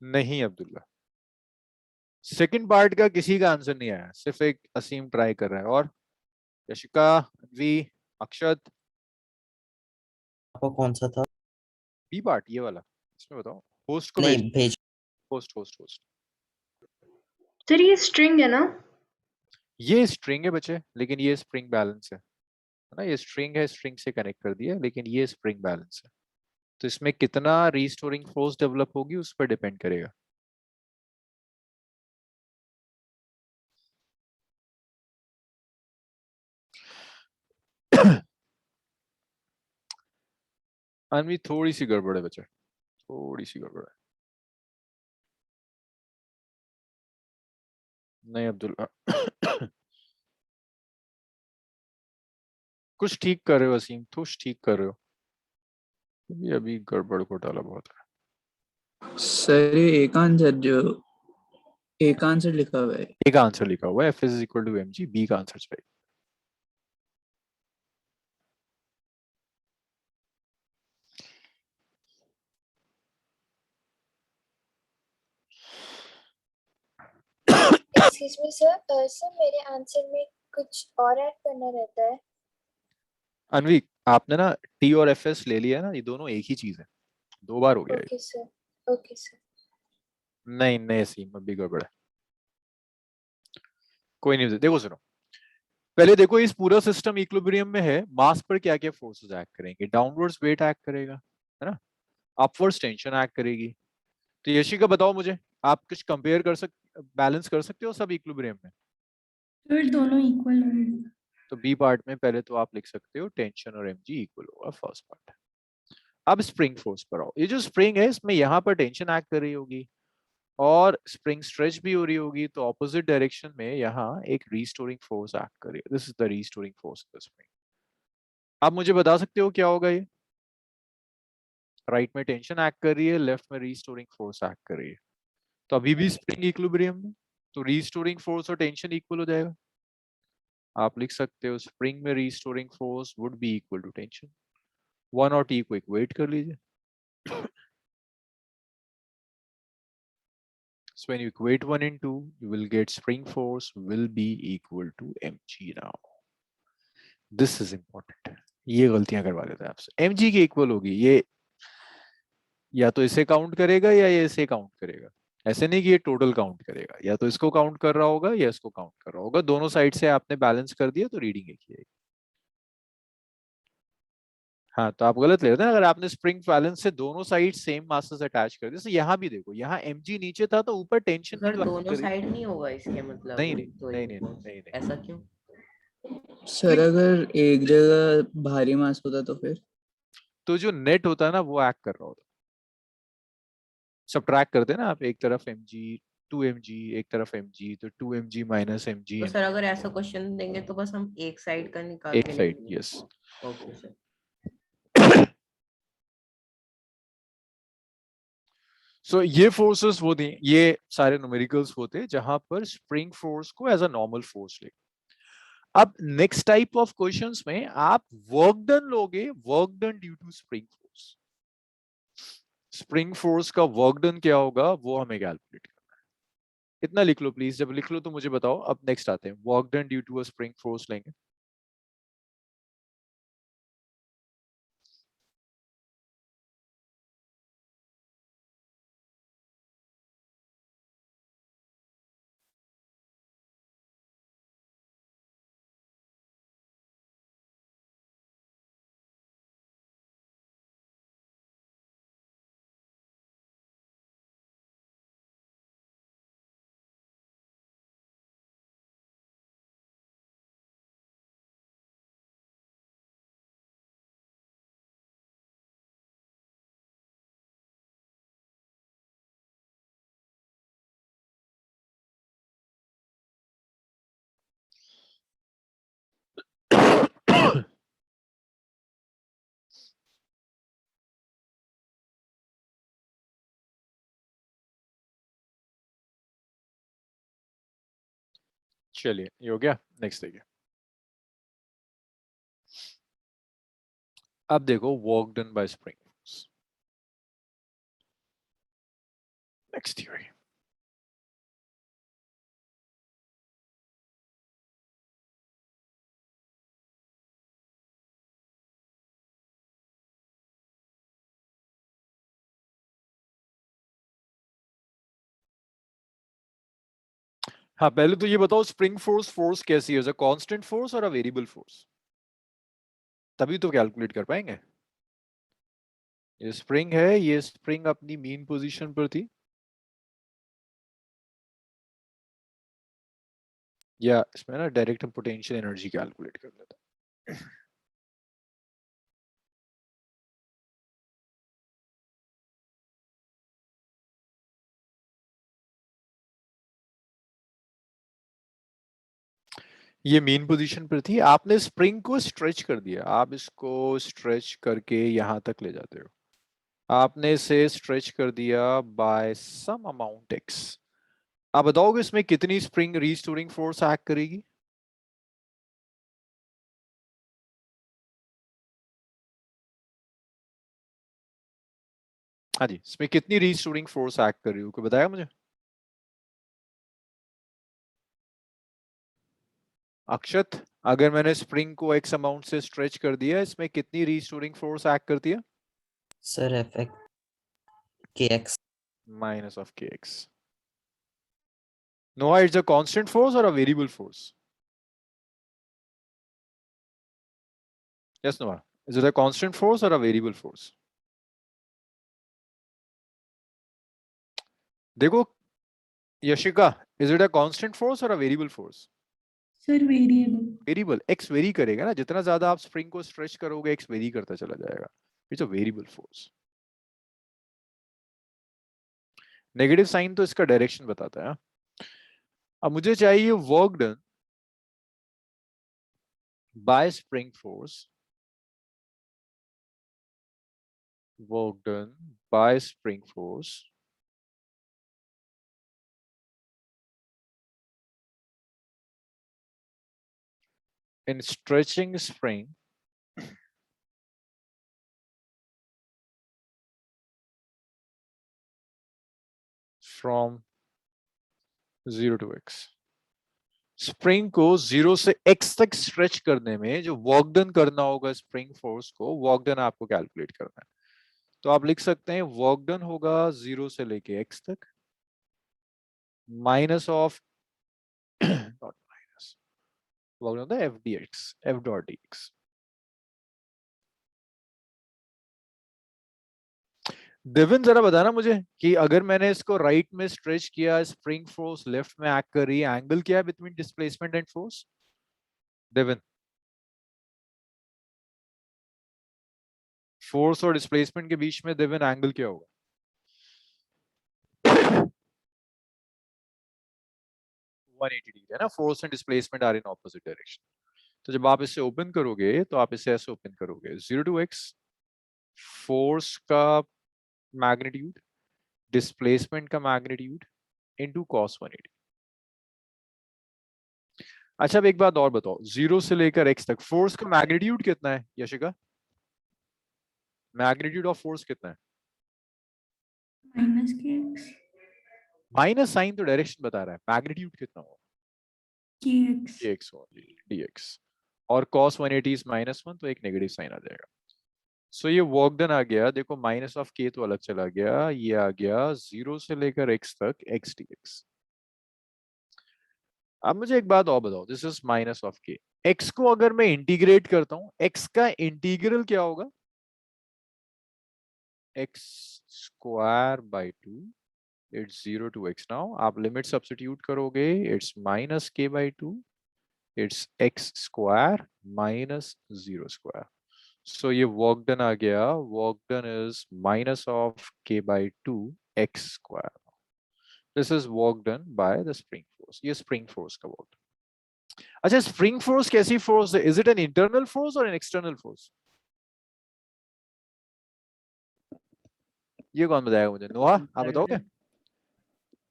नहीं अब्दुल्ला, सेकंड पार्ट का किसी का आंसर नहीं आया, सिर्फ एक असीम ट्राई कर रहा है। और यशिका, वी, अक्षत, आपको कौन सा था? बी पार्ट ये वाला, इसमें बताओ, होस्ट को नहीं भेज, भेज। Host host host. सर ये स्ट्रिंग है ना? ये स्ट्रिंग है बच्चे, लेकिन ये स्प्रिंग बैलेंस है ना, ये स्ट्रिंग है, स्ट्रिंग से कनेक्ट कर दिया, लेकिन ये स्प्रिंग बैलेंस है। तो इसमें कितना रिस्टोरिंग फोर्स डेवलप होगी उस पर डिपेंड करेगा। अनवी थोड़ी सी गड़बड़ है बच्चे, थोड़ी सी गड़बड़ है। नहीं अब्दुल्ला, कुछ ठीक कर रहे हो असीम, कुछ ठीक कर रहे हो, ये अभी गड़बड़ घोटाला बहुत है। सर ये एक आंसर जो एक आंसर लिखा हुआ है। ए का आंसर लिखा हुआ है F is equal to mg, B का आंसर चाहिए। एक्सक्यूज मी सर, सर मेरे आंसर में कुछ और ऐड करना रहता है। अनवी आपने ना टी और एफ एस ले लिया ना, ये दोनों एक ही चीज है, 2 बार हो गया ये। Okay, sir. Okay, sir. नहीं नए सीन में भी गड़बड़ है। कोई नहीं, देखो सुनो, पहले देखो इस पूरा सिस्टम इक्विलिब्रियम में है, मास पर क्या क्या फोर्सेस एक्ट करेंगे, डाउनवर्ड्स वेट एक्ट करेगा, है ना, अपवर्ड्स टेंशन एक्ट करेगी। तो यशिका बताओ मुझे, आप कुछ कंपेयर कर बैलेंस कर सकते हो सब इक्विलिब्रियम में? फिर दोनों इक्वल होंगे। तो बी पार्ट में पहले तो आप लिख सकते हो टेंशन और एमजी इक्वल होगा फर्स्ट पार्ट। अब स्प्रिंग फोर्स पर आओ, ये जो स्प्रिंग है इसमें यहाँ पर टेंशन एक्ट कर रही होगी और स्प्रिंग स्ट्रेच भी हो रही होगी, तो ऑपोजिट डायरेक्शन में यहाँ एक रीस्टोरिंग फोर्स एक्ट कर रही है, this is the restoring force of the spring. आप मुझे बता सकते हो क्या होगा ये? राइट में टेंशन एक्ट कर रही है, लेफ्ट में रीस्टोरिंग फोर्स एक्ट कर रही है, तो अभी भी स्प्रिंग इक्विलिब्रियम में, तो रीस्टोरिंग फोर्स और टेंशन इक्वल हो जाएगा। आप लिख सकते हो स्प्रिंग में restoring force would be equal to tension. 1 और t को इक्वेट कर लीजिए। So when you equate 1 and 2, you will get spring force will be equal to mg now. This is important. ये गलतियां करवा देता है आपसे। mg की इक्वल होगी, ये या तो इसे काउंट करेगा या ये इसे काउंट करेगा, ऐसे नहीं कि ये टोटल काउंट करेगा, या तो इसको काउंट कर रहा होगा या इसको काउंट कर रहा होगा, दोनों साइड से आपने बैलेंस कर दिया तो रीडिंग एक ही आएगी। हाँ तो आप गलत ले रहे थे ना, अगर आपने स्प्रिंग बैलेंस से दोनों साइड सेम मासेस अटैच कर दिए, जैसे यहाँ भी देखो, यहाँ mg नीचे था तो ऊपर टेंशन भी सर तो act दोनों करी। साइड नहीं होगा इसके मतलब? नहीं नहीं तो नहीं नहीं नहीं नहीं। ऐसा क्यों? सर अगर एक जगह भारी मास होता तो फिर? तो जो नेट होता है ना वो एक्ट कर रहा होता है। सब्ट्रैक्ट करते हैं ना आप, एक तरफ mg 2mg, एक तरफ mg, तो 2mg माइनस mg, तो सर अगर ऐसा क्वेश्चन देंगे तो बस हम एक साइड का निकाल एक के साइड, लिखेंगे। यस। Okay sir. सो ये फोर्सेस वो थे, ये सारे न्यूमेरिकल्स होते जहां पर स्प्रिंग फोर्स को एज अ नॉर्मल फोर्स ले। अब नेक्स्ट टाइप ऑफ क्वेश्चंस में आप वर्क डन लोगे, work done due to spring force. Spring force का वर्क डन क्या होगा वो हमें कैलकुलेट करना है। इतना लिख लो प्लीज, जब लिख लो तो मुझे बताओ। अब नेक्स्ट आते हैं, work done due to a spring force लेंगे। चलिए ये हो गया, नेक्स्ट देखिए। अब देखो work done by spring force, next theory. हाँ पहले तो ये बताओ स्प्रिंग फोर्स फोर्स कैसी है, कांस्टेंट फोर्स और अ वेरिएबल फोर्स, तभी तो कैलकुलेट कर पाएंगे। ये स्प्रिंग है, ये स्प्रिंग अपनी मीन पोजीशन पर थी, या इसमें ना डायरेक्ट हम पोटेंशियल एनर्जी कैलकुलेट कर लेते हैं। ये मेन पोजीशन पर थी, आपने स्प्रिंग को स्ट्रेच कर दिया, आप इसको स्ट्रेच करके यहां तक ले जाते हो, आपने इसे स्ट्रेच कर दिया बाय सम अमाउंट x। आप बताओगे इसमें कितनी स्प्रिंग रीस्टोरिंग फोर्स एक्ट करेगी? हाँ जी, इसमें कितनी रीस्टोरिंग फोर्स एक्ट कर रही हो, कोई बताया मुझे? अक्षत, अगर मैंने स्प्रिंग को x अमाउंट से स्ट्रेच कर दिया, इसमें कितनी रीस्टोरिंग फोर्स एक्ट करती है? Sir F kx Minus of kx. Noah, it's a constant force or a variable force? Yes, Noah. Is it a constant force or a variable force? देखो Yashika, is it a constant force or a variable force? Sir, variable. Variable, x very करेगा ना, जितना ज्यादा आप spring को stretch करोगे x very करता चला जाएगा. It's a variable force. Negative sign तो इसका डायरेक्शन बताता है. अब मुझे चाहिए work done by spring force, work done by spring force in stretching spring from 0 to x. Spring को 0 से x तक स्ट्रेच करने में जो वर्क डन करना होगा स्प्रिंग फोर्स को, वर्क डन आपको कैलकुलेट करना है. तो आप लिख सकते हैं वर्क डन होगा 0 से लेके x तक minus of not minus, work होता है f dx, f dot dx. Devin जरा बताना मुझे कि अगर मैंने इसको राइट में स्ट्रेच किया, स्प्रिंग फोर्स लेफ्ट में एक्ट कर रही है, एंगल क्या है between displacement and force? Devin, force और डिस्प्लेसमेंट के बीच में देविन एंगल क्या होगा? 180 डिग्री है ना. Force and displacement are in opposite direction. तो जब आप इसे ओपन करोगे तो आप इसे ऐसे ओपन करोगे, 0 टू x फोर्स का मैग्नीट्यूड, डिस्प्लेसमेंट का मैग्नीट्यूड इनटू cos 180. अच्छा, अब एक बात और बताओ, 0 से लेकर x तक फोर्स का मैग्नीट्यूड कितना है यशिका? मैग्नीट्यूड ऑफ फोर्स कितना है? Minus kx. माइनस साइन तो डायरेक्शन बता रहा है, मैग्नीट्यूड कितना होगा? Kx. kx only, dx. और cos 180 इज -1, तो एक नेगेटिव साइन आ जाएगा. सो ये वर्क डन आ गया, देखो माइनस ऑफ k तो अलग चला गया, ये आ गया 0 से लेकर x तक x dx. अब मुझे एक बात और बताओ, this is minus of k. x को अगर मैं इंटीग्रेट करता हूं, x का इंटीग्रल क्या होगा? x square by 2. It's 0 to x. Now आप लिमिट सब्स्टिट्यूट करोगे, it's minus k by 2. It's x square minus 0 square. So ये वर्क डन आ गया, work done is minus of k by 2 x square. This is work done by the spring force. ये spring force का work. अच्छा, spring force कैसी force है? Is it an internal force और an external force? ये कौन बताएगा मुझे? नोहा, आप बताओगे?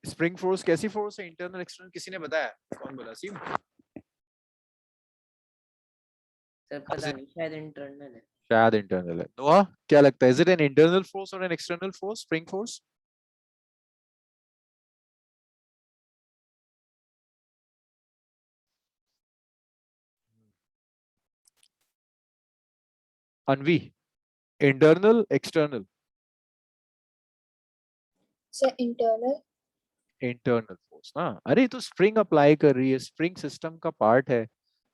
स्प्रिंग फोर्स कैसी फोर्स है, इंटरनल एक्सटर्नल? किसी ने बताया? कौन बोला? सीम? सर पता नहीं, शायद इंटरनल है. शायद इंटरनल है. नोहा, क्या लगता है, is it an internal force और an external force, spring force? Anvi, internal external? Sir, internal. Internal force ना. अरे तो स्प्रिंग अप्लाई कर रही है, स्प्रिंग सिस्टम का पार्ट है.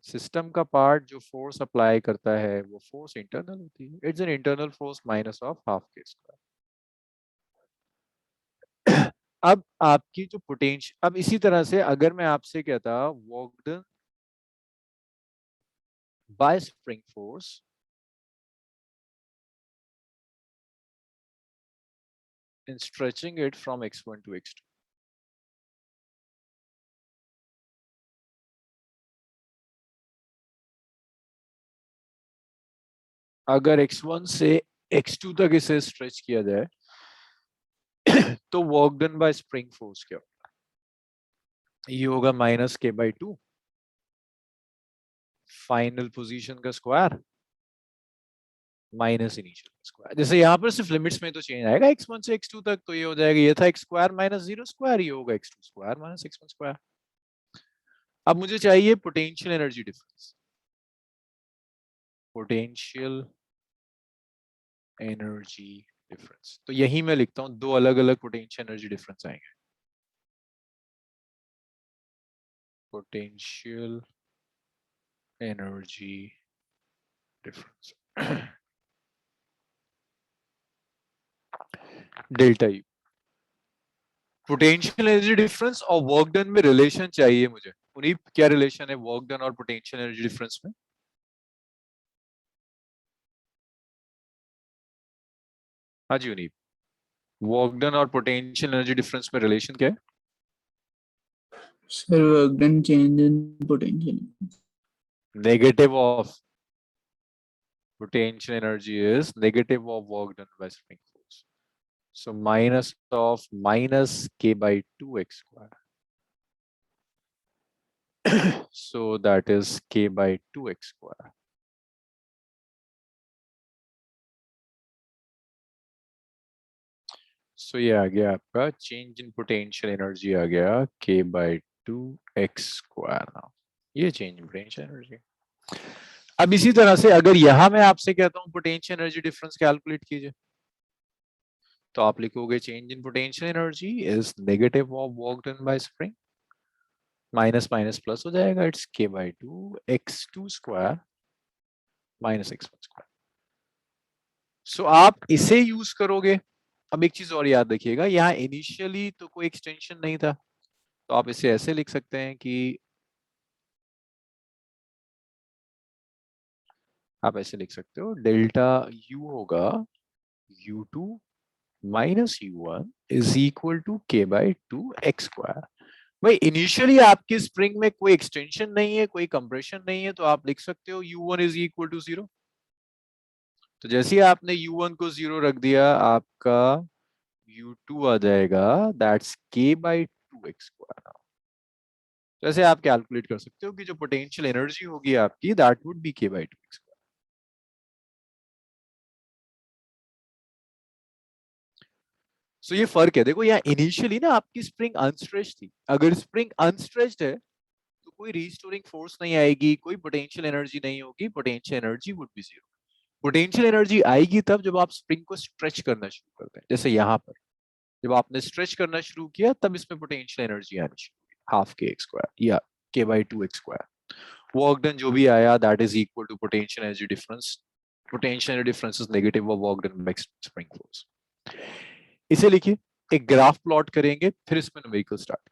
सिस्टम का पार्ट जो फोर्स अप्लाई करता है वो फोर्स इंटरनल होती है. It's an internal force minus of half k square. अब आपकी जो पोटेंशियल, अब इसी तरह से अगर मैं आपसे कहता work done by spring force in stretching it from x1 to x2. अगर x1 से x2 तक इसे स्ट्रेच किया जाए तो work done by spring force क्या होगा? ये होगा minus k by 2 final position का स्क्वायर माइनस इनिशियल स्क्वायर. जैसे यहाँ पर सिर्फ लिमिट्स में तो चेंज आएगा x1 से x2 तक, तो ये हो जाएगा, ये था x स्क्वायर माइनस 0 स्क्वायर, ये होगा x2 square minus x1 square. अब मुझे चाहिए potential energy difference. Potential energy difference. तो यही मैं लिखता हूं, दो अलग अलग पोटेंशियल एनर्जी डिफरेंस आएंगे। Potential energy difference delta U. Potential energy difference और वर्क डन में रिलेशन चाहिए मुझे। उन्हीं क्या रिलेशन है वर्क डन और पोटेंशियल एनर्जी डिफरेंस में? हाँ जी उन्हीं, वर्क डन और पोटेंशियल एनर्जी डिफरेंस में रिलेशन क्या है? Sir work done change in potential. Negative of potential energy is negative of work done by spring force. So minus of minus k by 2x square. So that is k by 2x square. So ये आ गया आपका change in potential energy आ गया k by 2x square now. ये change in potential energy. अब इसी तरह से अगर यहां मैं आपसे कहता हूं पोटेंशियल एनर्जी डिफरेंस कैलकुलेट कीजिए, तो आप लिखोगे change in potential energy is negative of work done by spring, minus minus plus हो जाएगा, it's k by 2 x2 minus x1 square. So आप इसे यूज करोगे। अब एक चीज और याद रखिएगा, यहाँ इनिशियली तो कोई एक्सटेंशन नहीं था, तो आप इसे ऐसे लिख सकते हैं कि आप ऐसे लिख सकते हो डेल्टा u होगा u2 minus u1 is equal to k by 2x2। भाई इनिशियली आपकी स्प्रिंग में कोई एक्सटेंशन नहीं है, कोई कंप्रेशन नहीं है, तो आप लिख सकते हो u1 इज इक्वल टू 0। तो जैसे ही आपने u1 को 0 रख दिया, आपका u2 आ जाएगा दैट्स k बाई 2x2। तो ऐसे आप कैलकुलेट कर सकते हो कि जो पोटेंशियल एनर्जी होगी आपकी that would be k by 2x2। सो ये फर्क है, देखो यहाँ इनिशियली ना आपकी स्प्रिंग अनस्ट्रेच्ड थी। अगर स्प्रिंग अनस्ट्रेच्ड है तो कोई रीस्टोरिंग फोर्स नहीं आएगी, कोई पोटेंशियल एनर्जी नहीं होगी, potential energy would be 0। Potential energy आएगी तब जब आप स्प्रिंग को स्ट्रेच करना शुरू करते हैं। जैसे यहाँ पर जब आपने स्ट्रेच करना शुरू किया तब इसमें पोटेंशियल एनर्जी आनी शुरू हुई, हाफ के एक्स स्क्वायर या k by 2x2। Work done जो भी आया that is equal to potential energy difference. Potential energy difference is negative of work done by spring force. इसे लिखिए, एक ग्राफ प्लॉट करेंगे, फिर इसमें न्यूमेरिकल स्टार्ट।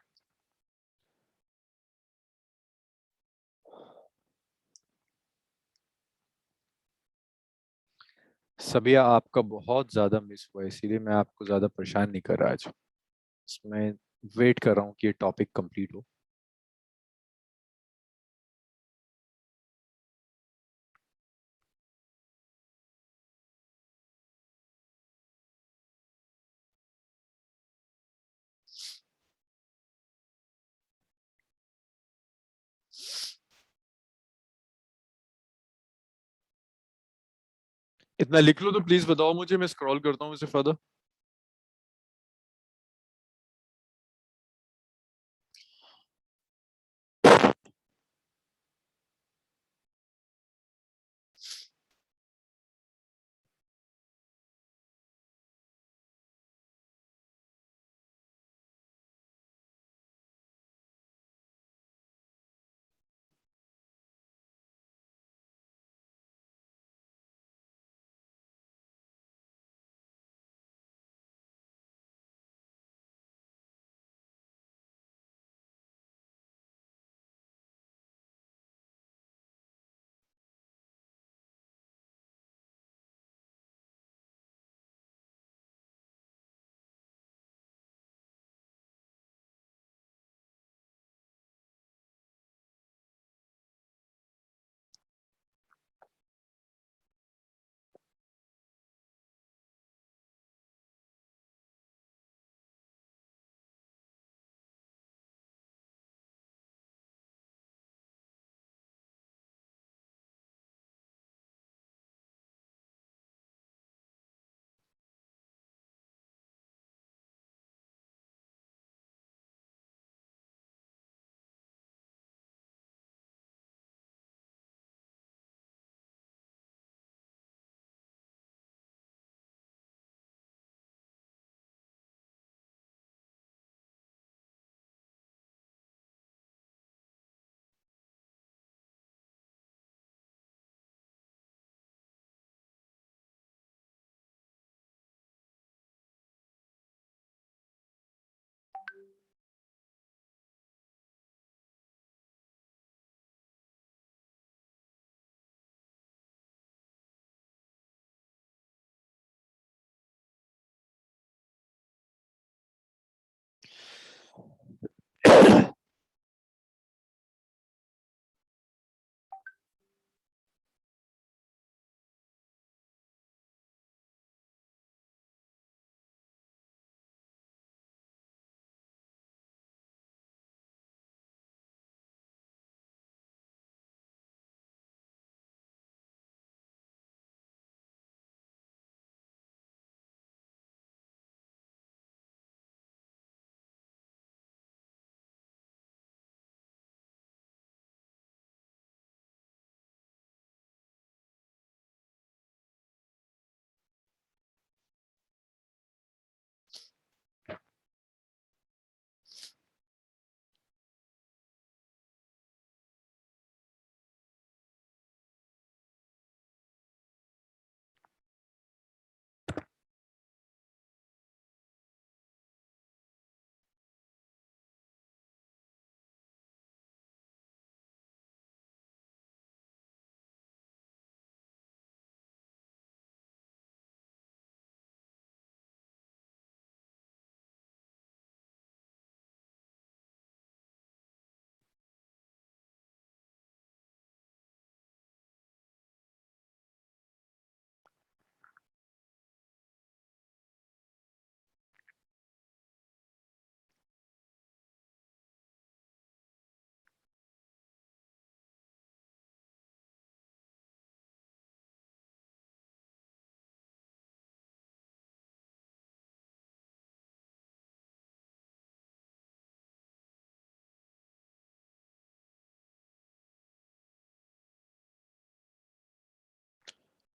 सभी आपका बहुत ज्यादा मिस हुआ, इसीलिए मैं आपको ज्यादा परेशान नहीं कर रहा आज। मैं वेट कर रहा हूँ कि ये टॉपिक कंप्लीट हो। इतना लिख लो तो प्लीज बताओ मुझे, मैं स्क्रॉल करता हूँ इसे फर्दर।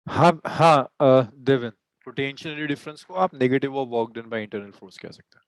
हाँ देवन, पोटेंशियल डिफरेंस को आप negative of work done by internal force कह सकते हैं।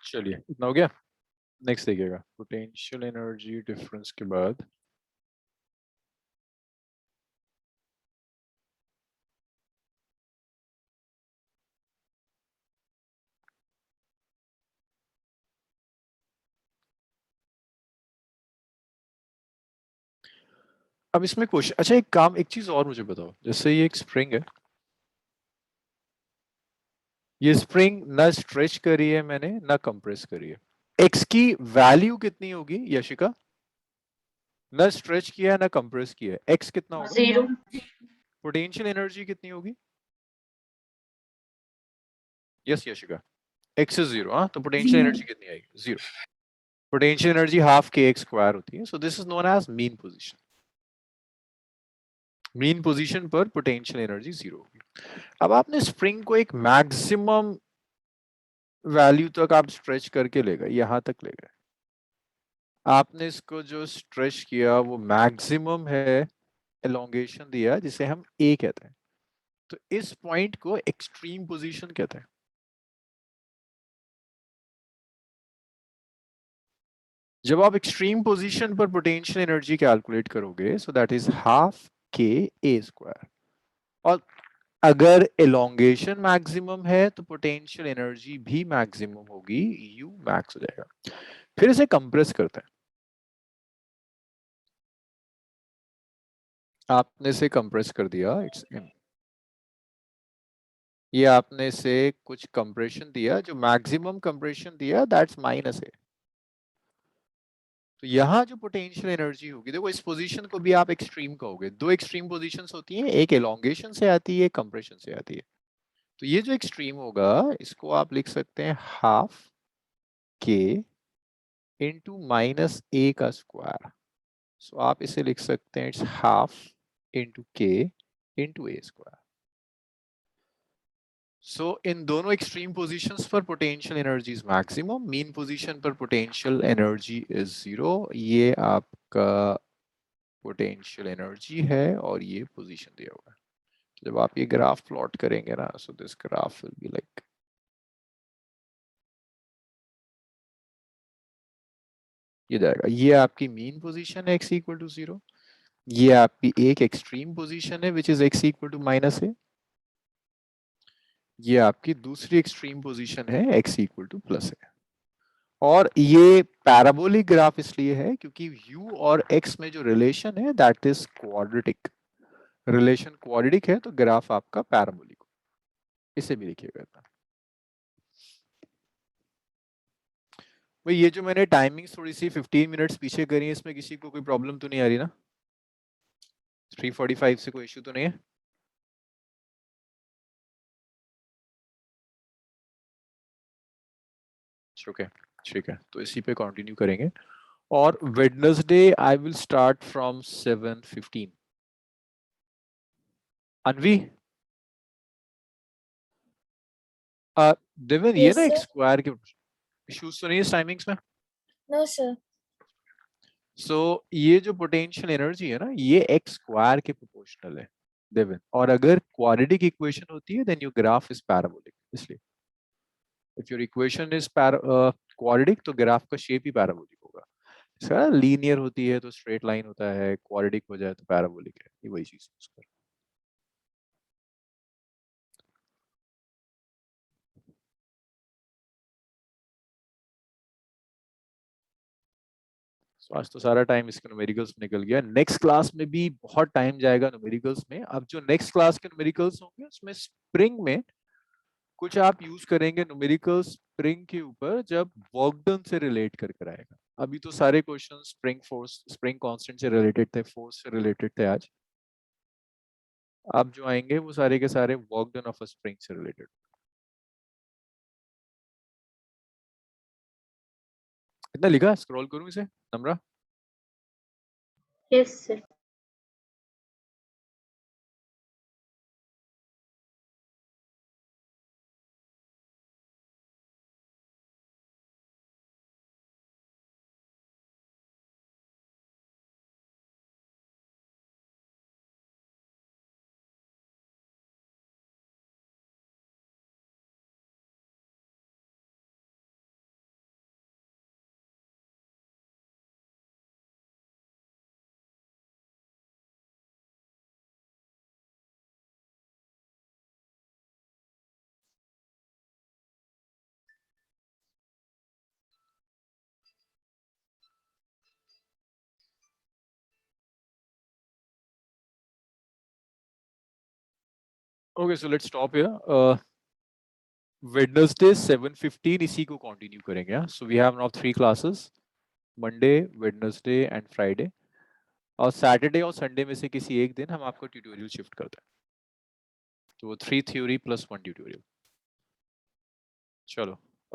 चलिए इतना हो गया। नेक्स्ट देखिएगा, पोटेंशियल एनर्जी डिफरेंस के बाद अब इसमें क्वेश्चन, अच्छा एक काम, एक चीज और मुझे बताओ, जैसे ये एक स्प्रिंग है, ये स्प्रिंग ना स्ट्रेच करी है मैंने ना कंप्रेस करी है, एक्स की वैल्यू कितनी होगी यशिका? ना स्ट्रेच किया है ना कंप्रेस किया है, एक्स कितना होगा? 0. पोटेंशियल एनर्जी कितनी होगी? Yes Yashika, X is 0। हाँ, तो पोटेंशियल एनर्जी कितनी आएगी? 0। Potential energy half K X square होती है, so this is known as mean position. Mean position पर पोटेंशियल एनर्जी 0 होगी। अब आपने स्प्रिंग को एक मैक्सिमम वैल्यू तक आप स्ट्रेच करके ले गए, यहां तक ले गए, आपने इसको जो स्ट्रेच किया वो मैक्सिमम है, एलोंगेशन दिया जिसे हम ए कहते हैं, तो इस पॉइंट को एक्सट्रीम पोजीशन कहते हैं। जब आप एक्सट्रीम पोजीशन पर पोटेंशियल एनर्जी कैलकुलेट करोगे, सो दैट इज हाफ के ए स्क्वायर, और अगर एलोंगेशन मैक्सिमम है तो पोटेंशियल एनर्जी भी मैक्सिमम होगी, यू मैक्स हो जाएगा। फिर इसे कंप्रेस करते हैं, आपने इसे कंप्रेस कर दिया, इट्स एम, ये आपने इसे कुछ कंप्रेशन दिया, जो मैक्सिमम कंप्रेशन दिया दैट्स माइनस है, तो यहाँ जो पोटेंशियल एनर्जी होगी, देखो इस पोजीशन को भी आप एक्सट्रीम कहोगे, दो एक्सट्रीम पोजीशंस होती हैं, एक एलोंगेशन से आती है, एक कंप्रेशन से आती है, तो ये जो एक्सट्रीम होगा इसको आप लिख सकते हैं हाफ के इंटू माइनस ए का स्क्वायर, सो आप इसे लिख सकते हैं इट्स हाफ इंटू के इंटू ए स्क्वायर। सो इन दोनों एक्सट्रीम पोजीशंस पर potential energy is maximum, mean position पर पोटेंशियल एनर्जी इज 0। ये आपका पोटेंशियल एनर्जी है और ये पोजीशन दिया हुआ है। जब आप ये ग्राफ प्लॉट करेंगे ना, so this graph will be like, ये जाएगा, ये आपकी मीन पोजीशन है x इक्वल टू 0, ये आपकी एक एक्सट्रीम पोजीशन है which is x equal to minus A, ये आपकी दूसरी एक्सट्रीम पोजीशन है x equal to plus A. और ये पैराबोलिक ग्राफ इसलिए है क्योंकि u और x में जो रिलेशन है that is quadratic, relation quadratic है तो ग्राफ आपका पैराबोलिक, इसे भी लिखिएगा। भाई ये जो मैंने टाइमिंग थोड़ी सी 15 मिनट्स पीछे करी है, इसमें किसी को कोई प्रॉब्लम तो नहीं आ रही ना? 3:45 से कोई इश्यू तो नहीं है? ओके ठीक है, तो इसी पे कंटिन्यू करेंगे, और Wednesday I will start from 7:15। अनवी, देवन, ये Yes, ना एक sir. स्क्वायर के इश्यूज तो नहीं है इस टाइमिंग्स में? No, sir. सो ये जो पोटेंशियल एनर्जी है ना, ये एक्स स्क्वायर के प्रोपोर्शनल है देवन, और अगर क्वाड्रेटिक इक्वेशन होती है then your graph is parabolic, इसलिए if your equation is quadratic तो ग्राफ का शेप ही पैराबोलिक होगा। इसका लीनियर होती है तो स्ट्रेट लाइन होता है, क्वाड्रेटिक हो जाए तो पैराबोलिक है, ये वही चीज यूज कर। So, आज तो सारा टाइम इसके न्यूमेरिकल्स में निकल गया। नेक्स्ट क्लास में भी बहुत टाइम जाएगा न्यूमेरिकल्स में। अब जो नेक्स्ट क्लास के न्यूमेरिकल्स होंगे उसमें स्प्रिंग में कुछ आप यूज करेंगे न्यूमेरिकल्स स्प्रिंग के ऊपर जब वर्क डन से रिलेट कर कर आएगा। अभी तो सारे question spring force, spring constant से रिलेटेड थे, फोर्स से रिलेटेड थे। आज अब जो आएंगे वो सारे के सारे work done of a spring से रिलेटेड। इतना लिखा, स्क्रॉल करूं इसे नम्रा? Yes, sir. Okay, so let's stop here. Wednesday 7:15 इसी को कंटिन्यू करेंगे। So we have now 3 classes, Monday, Wednesday and Friday. और Saturday और Sunday में से किसी एक दिन हम आपको ट्यूटोरियल शिफ्ट करते हैं। तो 3 थ्योरी + 1 ट्यूटोरियल। चलो।